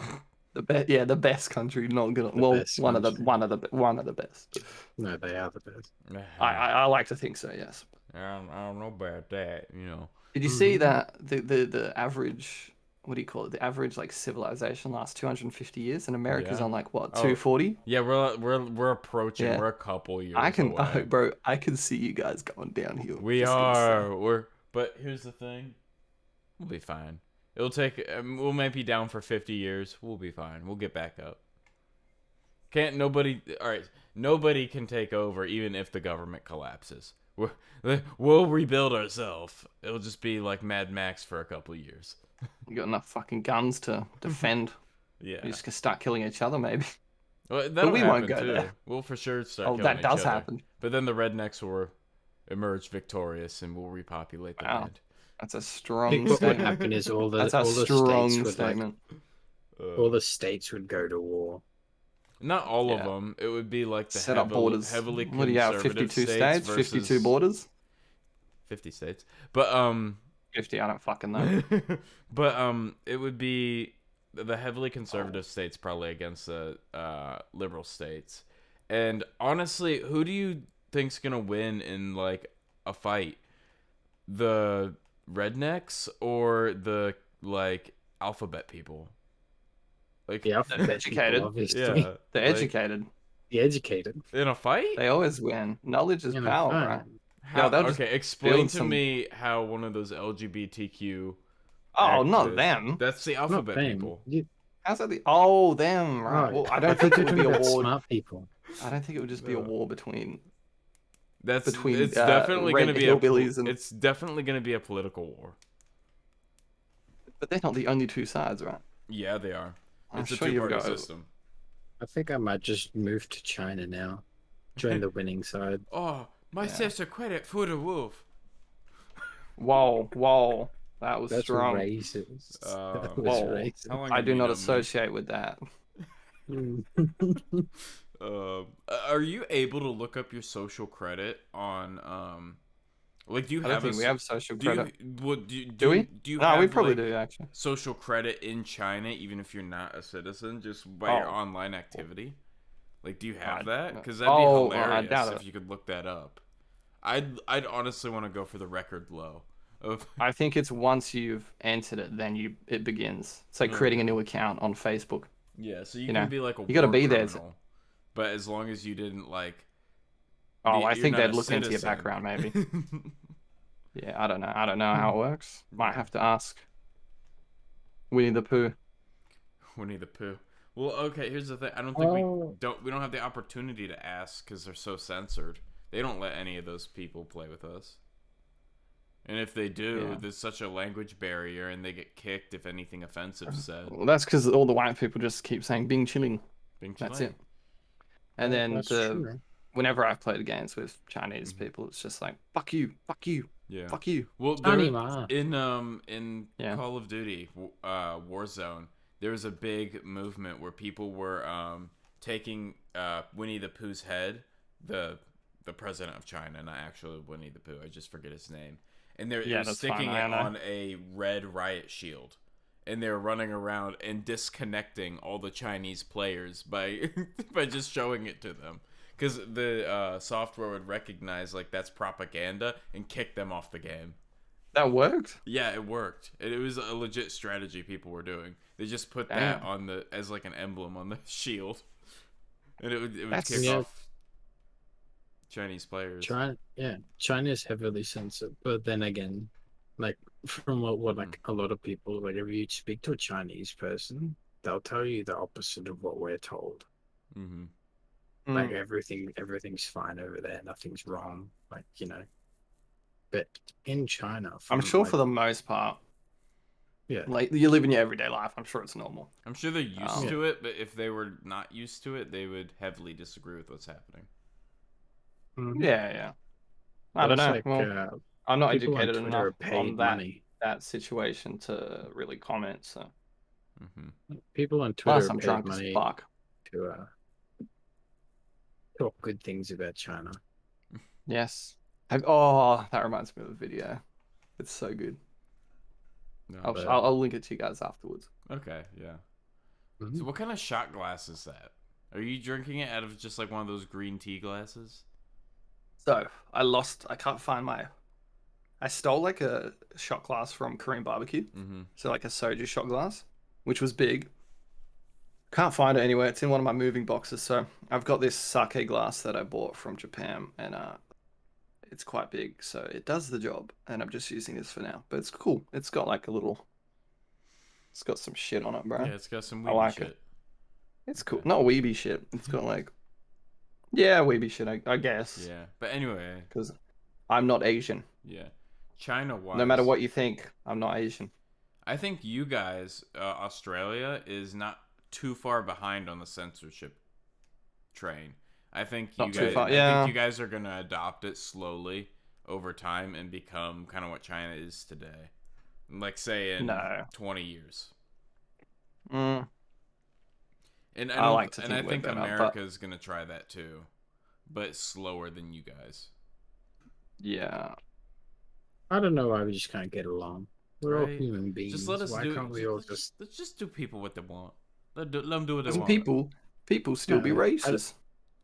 The best country. Not gonna. The Well, best one of the country. one of the best. No, they are the best. I like to think so. Yes. I don't know about that, you know. Did you see Mhm. that the average? What do you call it? The average like civilization lasts 250 years, and America's Yeah. on like what Oh, 240? Yeah, we're approaching. Yeah. We're a couple years I can, away. bro. I can see you guys going downhill. We Just gonna say. are. But here's the thing. We'll be fine. It'll take. We might be down for 50 years. We'll be fine. We'll get back up. Can't nobody. All right. Nobody can take over, even if the government collapses. We'll rebuild ourselves. It'll just be like Mad Max for a couple years. You got enough fucking guns to defend. Yeah. You're just gonna start killing each other, maybe. Well, that'll we happen won't go too. there. We'll for sure start Oh, killing that each does other. happen. But then the rednecks will emerge victorious and we'll repopulate the Wow. land. That's a I strong think what would statement. happen is all the That's a states strong would statement. all the states would go to war. Not all of Yeah. them. It would be like the Set up borders. heavily What do you have? conservative 52 states states, 52 versus borders. 50 states. But 50. I don't fucking know. but it would be the heavily conservative states probably against the liberal states. And honestly, who do you think's gonna win in like a fight? The rednecks or the like alphabet people? Like The alphabet educated. people, obviously. yeah, They're like, educated. The educated. in a fight. They always win. Knowledge is You know, power, fine. right? How, they'll just okay, explain build to some- me how one of those LGBTQ. Oh, not activists- them. That's the Not alphabet them. people. How's that the? Oh, them. Right. Right. Well, I don't think it would be a about war. smart people. I don't think it would just be a No. war between. That's Between, it's uh, definitely red going to be hillbillies and- it's definitely going to be a political war. But they're not the only two sides, right? Yeah, they are. I'm It's a sure you'll two-party go. system. I think I might just move to China now. Join the winning side. Oh, my Yeah. sister credit for the wolf. Whoa, that was That's strong. racist. That was Whoa. racist. How long I have do you not known me? associate with that. Are you able to look up your social credit on like do you I don't have think we have social do you, credit. what, do, Do we? do you No, have we probably like, do actually. social credit in China even if you're not a citizen just by your Oh. online activity? Like do you have I- that? no. Cuz that'd be Oh, I hilarious doubt if it. you could look that up. I'd honestly want to go for the record low of I think it's once you've entered it, then it begins. It's like creating a new account on Facebook. yeah, so you You can know, be like a you gotta war be there to- criminal, but as long as you didn't like Oh, you're I think not they'd a look into your citizen. background maybe. Yeah, I don't know. I don't know how it works. Might have to ask Winnie the Pooh. Winnie the Pooh. Well, okay. Here's the thing. I don't think we Oh. don't have the opportunity to ask because they're so censored. They don't let any of those people play with us. And if they do, Yeah. there's such a language barrier, and they get kicked if anything offensive is said. Well, that's because all the white people just keep saying "Bing chilling." Bing That's Chilang. it. And then That's the true. whenever I've played games with Chinese Mhm. people, it's just like "fuck you, fuck you, Yeah. fuck you." Well, Johnny there, Ma. in Yeah. Call of Duty, Warzone, there was a big movement where people were taking Winnie the Pooh's head, the president of China, not actually Winnie the Pooh. I just forget his name. And they're Yeah, that's sticking fine, I it know. on a red riot shield, and they're running around and disconnecting all the Chinese players by by just showing it to them. Because the software would recognize like that's propaganda and kick them off the game. That worked. Yeah, it worked. It was a legit strategy people were doing. They just put that Damn. on the as like an emblem on the shield, and it would That's- kick Yeah. off Chinese players. China is heavily censored, but then again, like from what like a lot of people, like if you speak to a Chinese person, they'll tell you the opposite of what we're told. Mm-hmm. Like Mm. everything's fine over there, nothing's wrong. Like but in China, I'm from, sure like, for the most part, yeah, like you live in your everyday life. I'm sure it's normal. I'm sure they're used Yeah. to it, but if they were not used to it, they would heavily disagree with what's happening. Mhm. Yeah. I don't It's know. like, Well, I'm not people on educated Twitter enough are paid on that money. situation to really comment. So Mm-hmm. People on Twitter plus, are I'm paid drunk as money fuck. to talk good things about China. Yes. Oh, that reminds me of a video. It's so good. No, I'll, but- I'll link it to you guys afterwards. okay, yeah. Mhm. So what kind of shot glass is that? Are you drinking it out of just like one of those green tea glasses? So I can't find I stole like a shot glass from Korean barbecue. Mm-hmm. So like a soju shot glass, which was big. Can't find it anywhere. It's in one of my moving boxes. So I've got this sake glass that I bought from Japan, and it's quite big, so it does the job. And I'm just using this for now, but it's cool. It's got like it's got some shit on it, bro. Yeah, it's got some I weedy like shit. it. It's cool. Not weeby shit. It's got like, yeah, weeby shit, I guess. Yeah, but anyway, Because I'm not Asian. yeah. China-wise, No matter what you think, I'm not Asian. I think you guys, Australia, is not too far behind on the censorship train. I think Not you too guys, far, I yeah. think you guys are gonna adopt it slowly over time and become kind of what China is today. Like say in No. 20 years. Mm, And I like to I think we're think better, America but is gonna try that too, but slower than you guys, yeah. I don't know why we just can't get along. We're all right? human Just let beings. us Why do. can't we all just Let's just do people what they want. Let them do what they Doesn't want. people still be no? racist?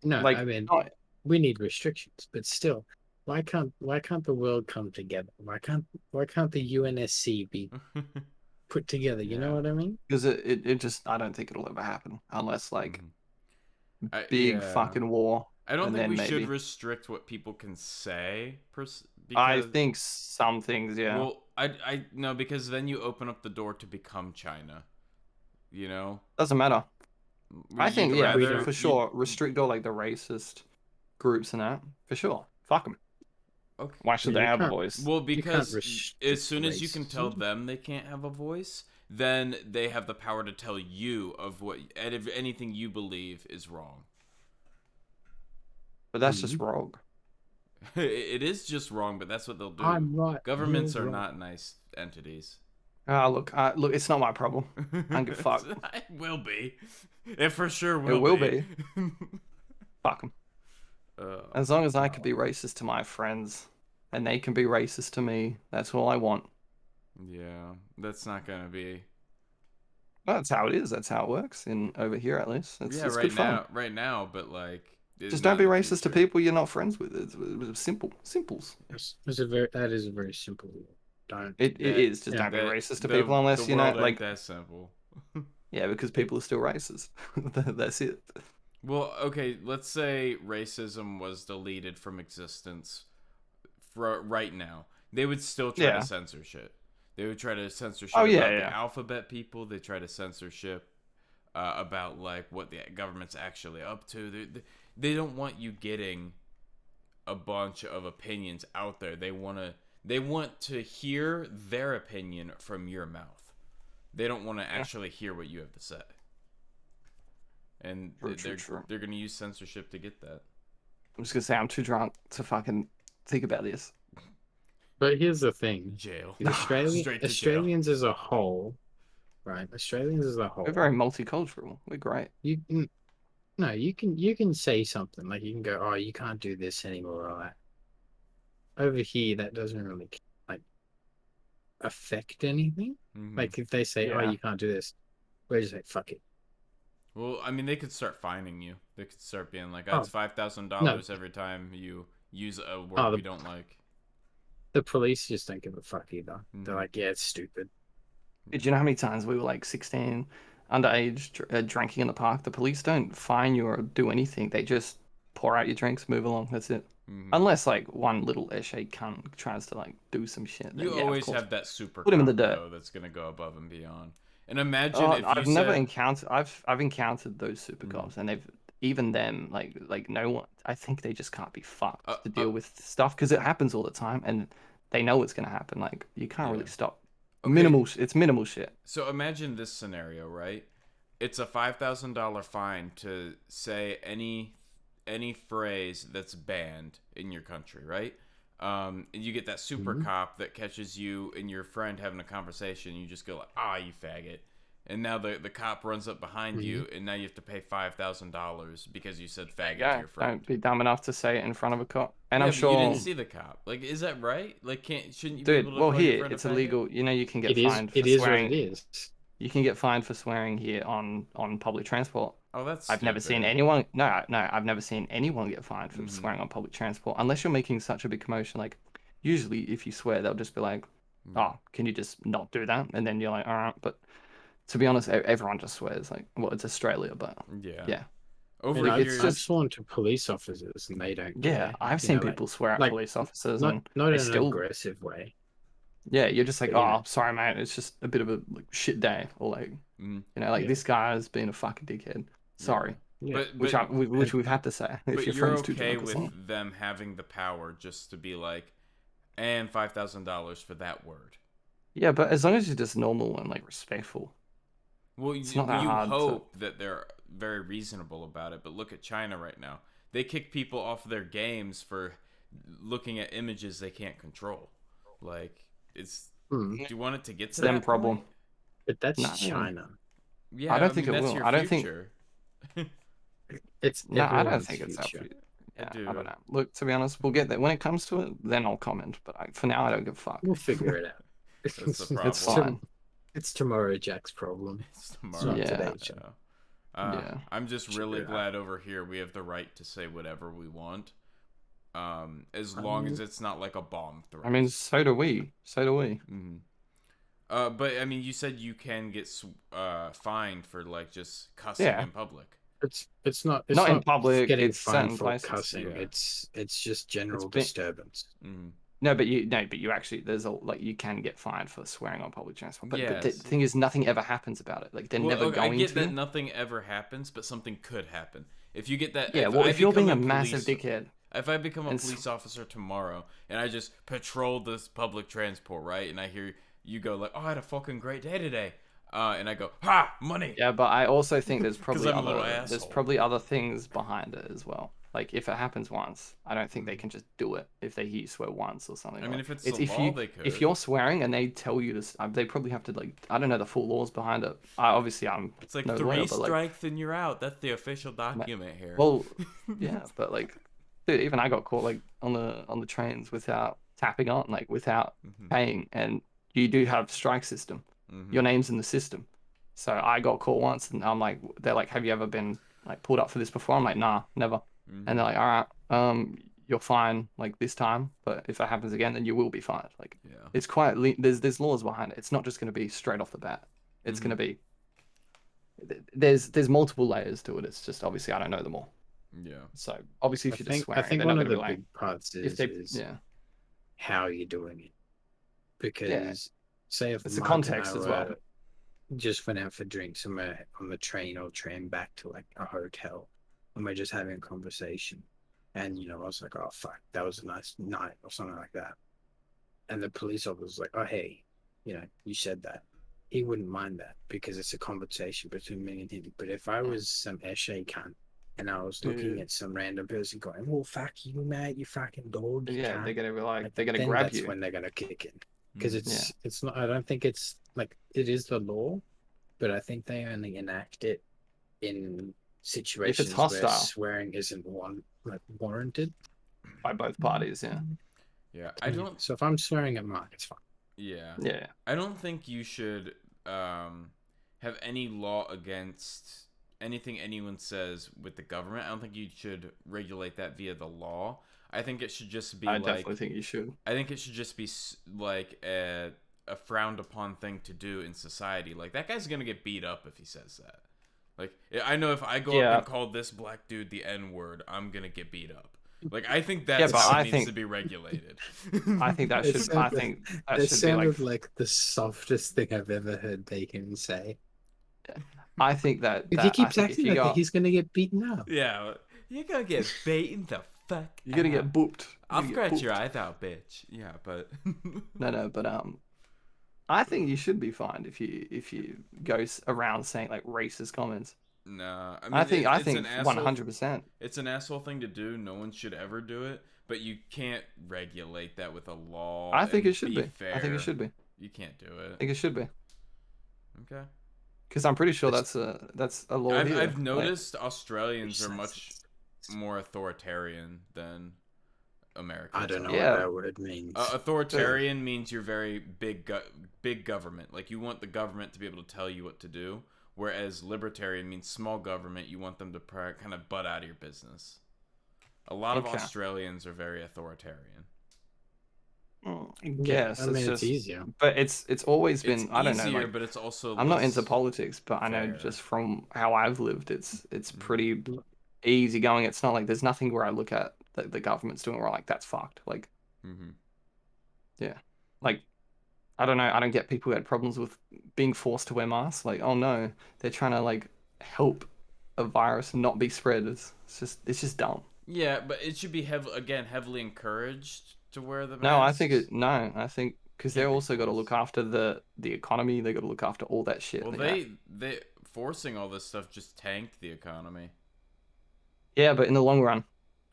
No, I Like, mean not, we need restrictions, but still, why can't the world come together? Why can't the UNSC be put together? You know Yeah. what I mean? because it just I don't think it'll ever happen unless like Mhm. big Yeah. fucking war, I don't and think then we should maybe. restrict what people can say, I because think some things, yeah. well, I no, because then you open up the door to become China. You know, Doesn't matter. I you'd think, yeah, We rather don't. for you. sure, restrict all like the racist groups and that for sure. Fuck them. Okay. Why should Yeah, they you have a can't. voice? Well, You can't because as restrict soon as you can tell racism. them they can't have a voice, then they have the power to tell you of what and if anything you believe is wrong. But that's Mhm. just wrong. It is just wrong, but that's what they'll do. I'm right. Governments You're are wrong. not nice entities. Ah, look, it's not my problem. I don't give a fuck. It will be. It for sure It will will be. be. Fuck them. uh, As long as I could be racist to my friends, and they can be racist to me, that's all I want. yeah, that's not gonna be. That's how it is. That's how it works in over here, at least. Yeah, It's good fun. right now, but like, Just don't not be in the racist to future. people you're not friends with. It's simple, simples. That is a very simple rule. Don't. It That is. Just Yeah. don't be that racist to people unless the you know, world ain't like, that simple. yeah, because people are still racist. That's it. Well, okay, let's say racism was deleted from existence for right now. They would still try to Yeah. censorship. They would try to censorship Oh yeah, about the yeah. alphabet people. They try to censorship about like what the government's actually up to. They don't want you getting a bunch of opinions out there. They want to hear their opinion from your mouth. They don't want to Yeah. actually hear what you have to say. And True. they're gonna use censorship to get that. I'm just gonna say I'm too drunk to fucking think about this. But here's the thing: Jail. Straight to jail. Australians as a whole, right? Australians as a We're whole, very multicultural. We're great. no, you can say something like you can go, oh, you can't do this anymore, or that. Over here, that doesn't really like affect anything. Mhm. Like if they say, oh, Yeah. you can't do this, we're just like, fuck it. Well, I mean, they could start fining you. They could start being like, Oh, "It's $5,000 no. every time you use a word Oh, we don't like." The police just don't give a fuck either. They're Mhm. like, yeah, it's stupid. Did you know how many times we were like 16, underage, drinking in the park? The police don't fine you or do anything. They just pour out your drinks, move along. That's it. Mhm. Unless like one little eshe cunt tries to like do some shit. Then, You yeah, of always course. have that super Put him in the cop dirt. though that's gonna go above and beyond. And imagine Oh, if you I've never said, encountered. I've encountered those super Mhm. cops, and they've even them like no one. I think they just can't be fucked uh, to uh, deal with stuff because it happens all the time, and they know it's gonna happen. Like you can't Yeah. really stop. Okay. It's minimal shit. So imagine this scenario, right? It's a $5,000 fine to say any phrase that's banned in your country, right? And you get that super Mhm. cop that catches you and your friend having a conversation. You just go like, "Ah, you faggot," and now the cop runs up behind you, and now you have to pay $5,000 because you said faggot to Yeah, your friend. don't be dumb enough to say it in front of a cop. And Yeah, I'm but you didn't sure, see the cop. Like, is that right? Like, shouldn't you be dude. able to Well, call your here friend a it's faggot? illegal. You know, you can get It is. fined It for is what it swearing. is. You can get fined for swearing here on public transport. Oh, that's I've never seen stupid. anyone. No, I've never seen anyone get fined for Mhm. swearing on public transport unless you're making such a big commotion. Like, usually, if you swear, they'll just be like, Yeah. "Oh, can you just not do that?" And then you're like, "All right." But to be honest, everyone just swears. Like, well, it's Australia, but Yeah. yeah, Over And it's here, I've just sworn to police officers, and they don't yeah. care. I've You seen know, people swear at like police officers, not and not they in an still aggressive way, yeah. You're just like, but you know, "Oh, sorry, mate. It's just a bit of a like, shit day," or like mm, like yeah, this guy has been a fucking dickhead. yeah. Sorry, yeah. But which but which we've had to say if but your you're friend's too okay drunk or with something. them having the power just to be like, and $5,000 for that word. Yeah, but as long as you're just normal and like respectful. Well, It's not that you hard to- hope that they're very reasonable about it, but look at China right now. They kick people off their games for looking at images they can't control. Like, it's. Hmm. Do you want it to get It's to them that problem. point? But that's No. China. Yeah, I don't think it that's will. your I don't think- future. It's No, I don't everyone's think it's future. up. Yeah, do. I don't know. Look, to be honest, we'll get there when it comes to it. Then I'll comment. But for now, I don't give a fuck. We'll figure it out. That's the It's problem. fine. It's tomorrow Jack's problem. It's not tomorrow. today, Jack. Yeah. I'm just Figure really it out. glad over here we have the right to say whatever we want. As long as it's not like a bomb threat. I mean, so do we. So do we. hmm but I mean, you said you can get fined for like just cussing Yeah. in public. It's not Not in public, getting it's fined certain for places. cussing. Yeah. It's just general been- disturbance. hmm No, but you actually there's a like you can get fined for swearing on public transport. But the Yes. thing is, nothing ever happens about it. Like they're never I going get to. that nothing ever happens, but something could happen. If you get that, Yeah, well, if you're become being a massive police- dickhead, If I become a And police officer tomorrow and I just patrol this public transport, right, and I hear you go like, "Oh, I had a fucking great day today," and I go, "Ha, money." yeah, but I also think there's probably I'm a little there's asshole. probably other things behind it as well. Like if it happens once, I don't think they can just do it if they hear you swear once or something. I mean, like- if it's the law, they could. If you're swearing and they tell you to, they probably have to like I don't know the full laws behind it. Obviously I'm It's like no 3 lawyer, but, like, strikes and you're out. That's the official document here. well, yeah, but like, dude, even I got caught like on the trains without tapping on, like without Mhm, paying, and you do have strike system. mhm. Your name's in the system. So I got caught once, and I'm like, they're like, have you ever been like pulled up for this before? I'm like, nah, never. Mhm. And they're like, all right, you're fine like this time, but if it happens again, then you will be fined. Like Yeah. it's quite there's laws behind it. It's not just going to be straight off the bat. It's Mhm. going to be there's multiple layers to it. It's just obviously I don't know them all. Yeah. So obviously if you're just I swearing, think they're one not of going the to be like big parts if they is yeah. how you're doing it. Because say if It's the Mark and context I as well. were- just went out for drinks and we're on the train or tram back to like a hotel and we're just having a conversation and I was like, oh fuck, that was a nice night or something like that, and the police officer was like, oh hey, you said that. He wouldn't mind that because it's a conversation between me and him. But if I was some Eshe cunt and I was looking Yeah. at some random person going, well fuck you mate, you fucking dog, you Yeah, cunt," they're gonna be like they're gonna then grab that's you. when they're gonna kick in. Because Mhm. it's not, I don't think it's like it is the law, but I think they only enact it in situations where hostile. swearing isn't warranted. By both parties, yeah. Yeah. I don't. So if I'm swearing at Mark, it's fine. Yeah. Yeah. I don't think you should have any law against anything anyone says with the government. I don't think you should regulate that via the law. I think it should just be I like. definitely think you should. I think it should just be like a frowned upon thing to do in society. Like that guy's gonna get beat up if he says that. Like I know if I go Yeah. up and call this black dude the N word, I'm gonna get beat up. Like I think that Yeah, but stuff I needs think- to be regulated. I think that It should. I sounded- think that It should be like. sounded like the softest thing I've ever heard Bacon say. I think that. If that he I keeps think if acting you like got, he's gonna get beaten up. Yeah, you're gonna get beaten the fuck. you're gonna out. get booped. I'll You're gonna scratch get your booped. eyes out, bitch. Yeah, but No, but I think you should be fined if you go around saying like racist comments. nah. I mean, I think it's an asshole. 100%. It's an asshole thing to do. No one should ever do it. But you can't regulate that with a law. I think and it should be. Fair. I think it should be. You can't do I it. think it should be. Okay. Because I'm pretty sure It's- that's a law here. I've Like, noticed Australians are Makes much sense. more authoritarian than Americans. I don't know are. Yeah. what that word means. Authoritarian means you're very big government. Like you want the government to be able to tell you what to do, whereas libertarian means small government. You want them to kind of butt out of your business. A lot of Okay. Australians are very authoritarian. I guess I mean, it's it's just, easier. but it's always been. It's I don't know. easier, Like, but it's also I'm not less into politics, but I know fair. just from how I've lived, it's Mhm. pretty easy going. It's not like there's nothing where I look at the government's doing where I'm like that's fucked. Like Mhm. like I don't know. I don't get people who had problems with being forced to wear masks. Like oh no, they're trying to like help a virus not be spread. It's just dumb. Yeah, but it should be heavily encouraged to wear the mask. No, I think it. No, I think because Can't they're be also got to forced. look after the economy. They got to look after all that shit. Well, you know? they forcing all this stuff just tanked the economy. Yeah, but in the long run,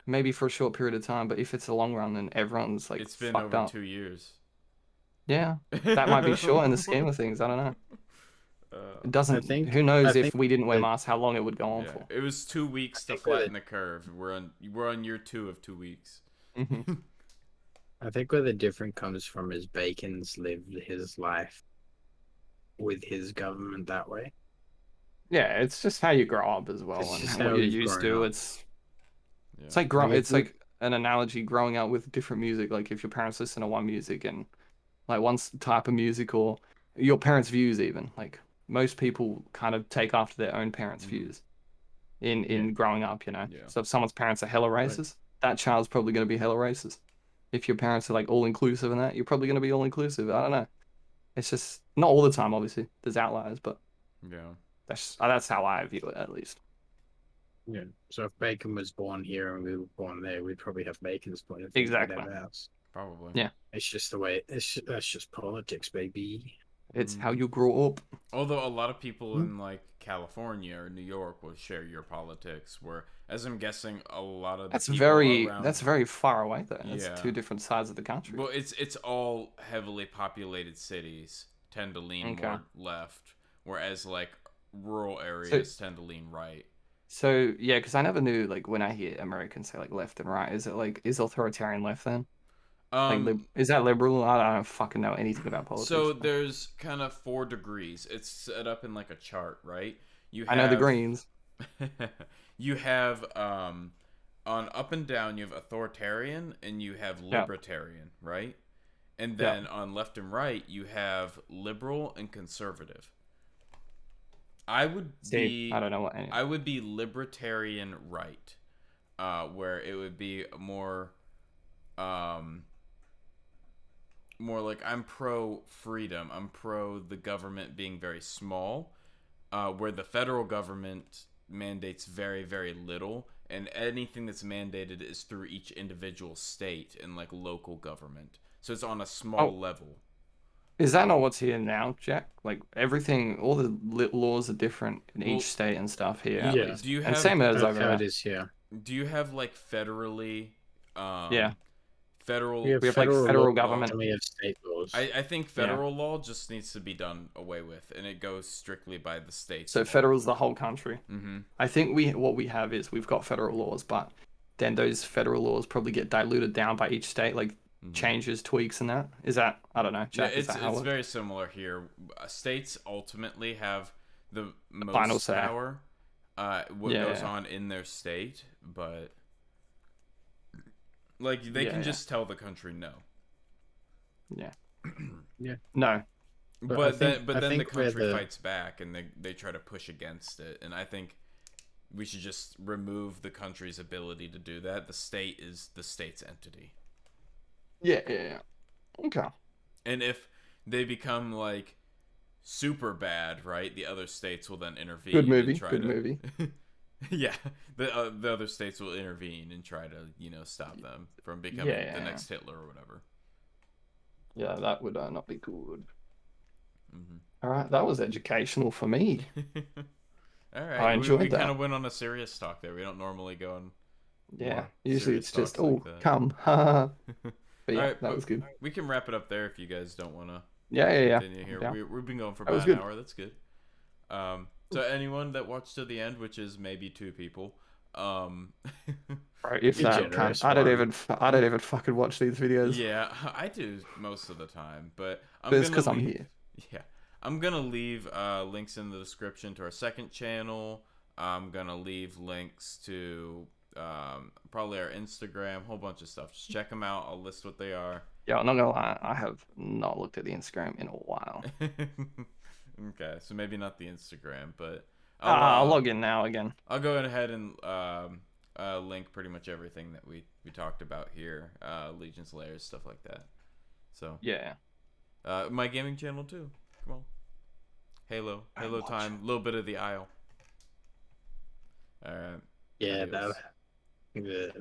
maybe for a short period of time, but if it's a long run, then everyone's like It's been fucked over up. 2 years. Yeah, that might be short in the scheme of things. I don't know. It I doesn't. think Who I knows if think we didn't wear that masks, how long it would go on Yeah, for. it was two I weeks to think where flatten the the curve. We're on year 2 of 2 weeks. Hmm. I think where the difference comes from is Bacon's lived his life with his government that way. Yeah, it's just how you grow up as well, It's and just what how you're we've used grown to. up. Yeah. It's like Like if it's we, like an analogy growing up with different music. Like if your parents listen to one music and like type of music, or your parents' views, even like most people kind of take after their own parents' Mhm. views in Yeah. growing up. You know, Yeah. so if someone's parents are hella Like, racist, that child's probably going to be hella racist. If your parents are like all inclusive and that, you're probably going to be all inclusive. I don't know. It's just not all the time, obviously. There's outliers, but Yeah. that's how I view it at least. yeah. So if Bacon was born here and we were born there, we'd probably have Bacon's point of view. We'd Exactly. have ours. Probably. Yeah. It's just the way. That's just politics, baby. It's Mm. how you grow up. Although a lot of people Hmm. in like California or New York will share your politics, where, as I'm guessing, a lot of the people around. That's very far away though. That's Yeah. two different sides of the country. Well, it's all heavily populated cities tend to lean Okay. more left, whereas like rural So areas tend to lean right. so yeah, because I never knew like when I hear Americans say like left and right, is it like is authoritarian left then? Like Um, is that liberal? I don't fucking know anything about so politics. there's kind of 4 degrees. It's set up in like a chart, right? You I know the have Greens. you have on up and down you have authoritarian and you have Yeah. libertarian, right? And Yeah. then on left and right you have liberal and conservative. I would See, I be don't know what any. I would be libertarian right, where it would be um, more like I'm pro freedom. I'm pro the government being very small, where the federal government mandates very, very little, and anything that's mandated is through each individual state and like local government. So it's on a small Oh, level. is that not what's here now, Jack? Like everything, all the laws are different in each Well, state and stuff here at Yeah. least, do you and have same as That's over how it there. is here. do you have like federally, Yeah, We have we have like federal law federal government. and we have state laws. I think Yeah, federal law just needs to be done away with, and it goes strictly by the state's so law. federal's the whole country. Mm-hmm. I think what we have is we've got federal laws, but then those federal laws probably get diluted down by each state, like Mm-hmm. changes, tweaks, and that. Is that I don't know, Yeah, Jack? Is that how it it's works? very similar here. States ultimately have the The final most say. power. What Yeah, goes yeah, on in their state, but like they yeah, can yeah, just tell the country no. yeah. Yeah. No, But I think But I then the think where country the fights back and they try to push against it, and I think we should just remove the country's ability to do that. The state is the state's entity. yeah, yeah, yeah. Okay. And if they become like super bad, right? The other states will then intervene Good and movie. try Good to movie. yeah, the other states will intervene and try to, stop them from becoming Yeah, yeah, the yeah. next Hitler or whatever. Yeah, that would not be good. Hmm. All right, that was educational for me. All I right, we enjoyed kind that. of went on a serious talk there. We don't normally go on Yeah, more usually serious it's just, talks like oh, that. come. But All yeah, right, that but was good. we can wrap it up there if you guys don't want to Yeah, yeah, yeah. continue I'm here. down. We've been going for That was about an good. hour. That's good. So anyone that watched to the end, which is maybe 2 people, Right, if You're that can't, generous one. I don't even fucking watch these videos. yeah, I do most of the time, but But I'm it's gonna because I'm leave. here. Yeah, I'm gonna leave links in the description to our second channel. I'm gonna leave links to probably our Instagram, whole bunch of stuff. Just check them out. I'll list what they are. Yeah, I'm not gonna lie, I have not looked at the Instagram in a while. Okay, so maybe not the Instagram, but I'll log in now again. I'll go ahead and link pretty much everything that we talked about here, Legion's Lairs, stuff like that. So Yeah. my gaming channel too. Come on, Halo Watch. time, a little bit of the Isle. All right. Yeah, Adios. that.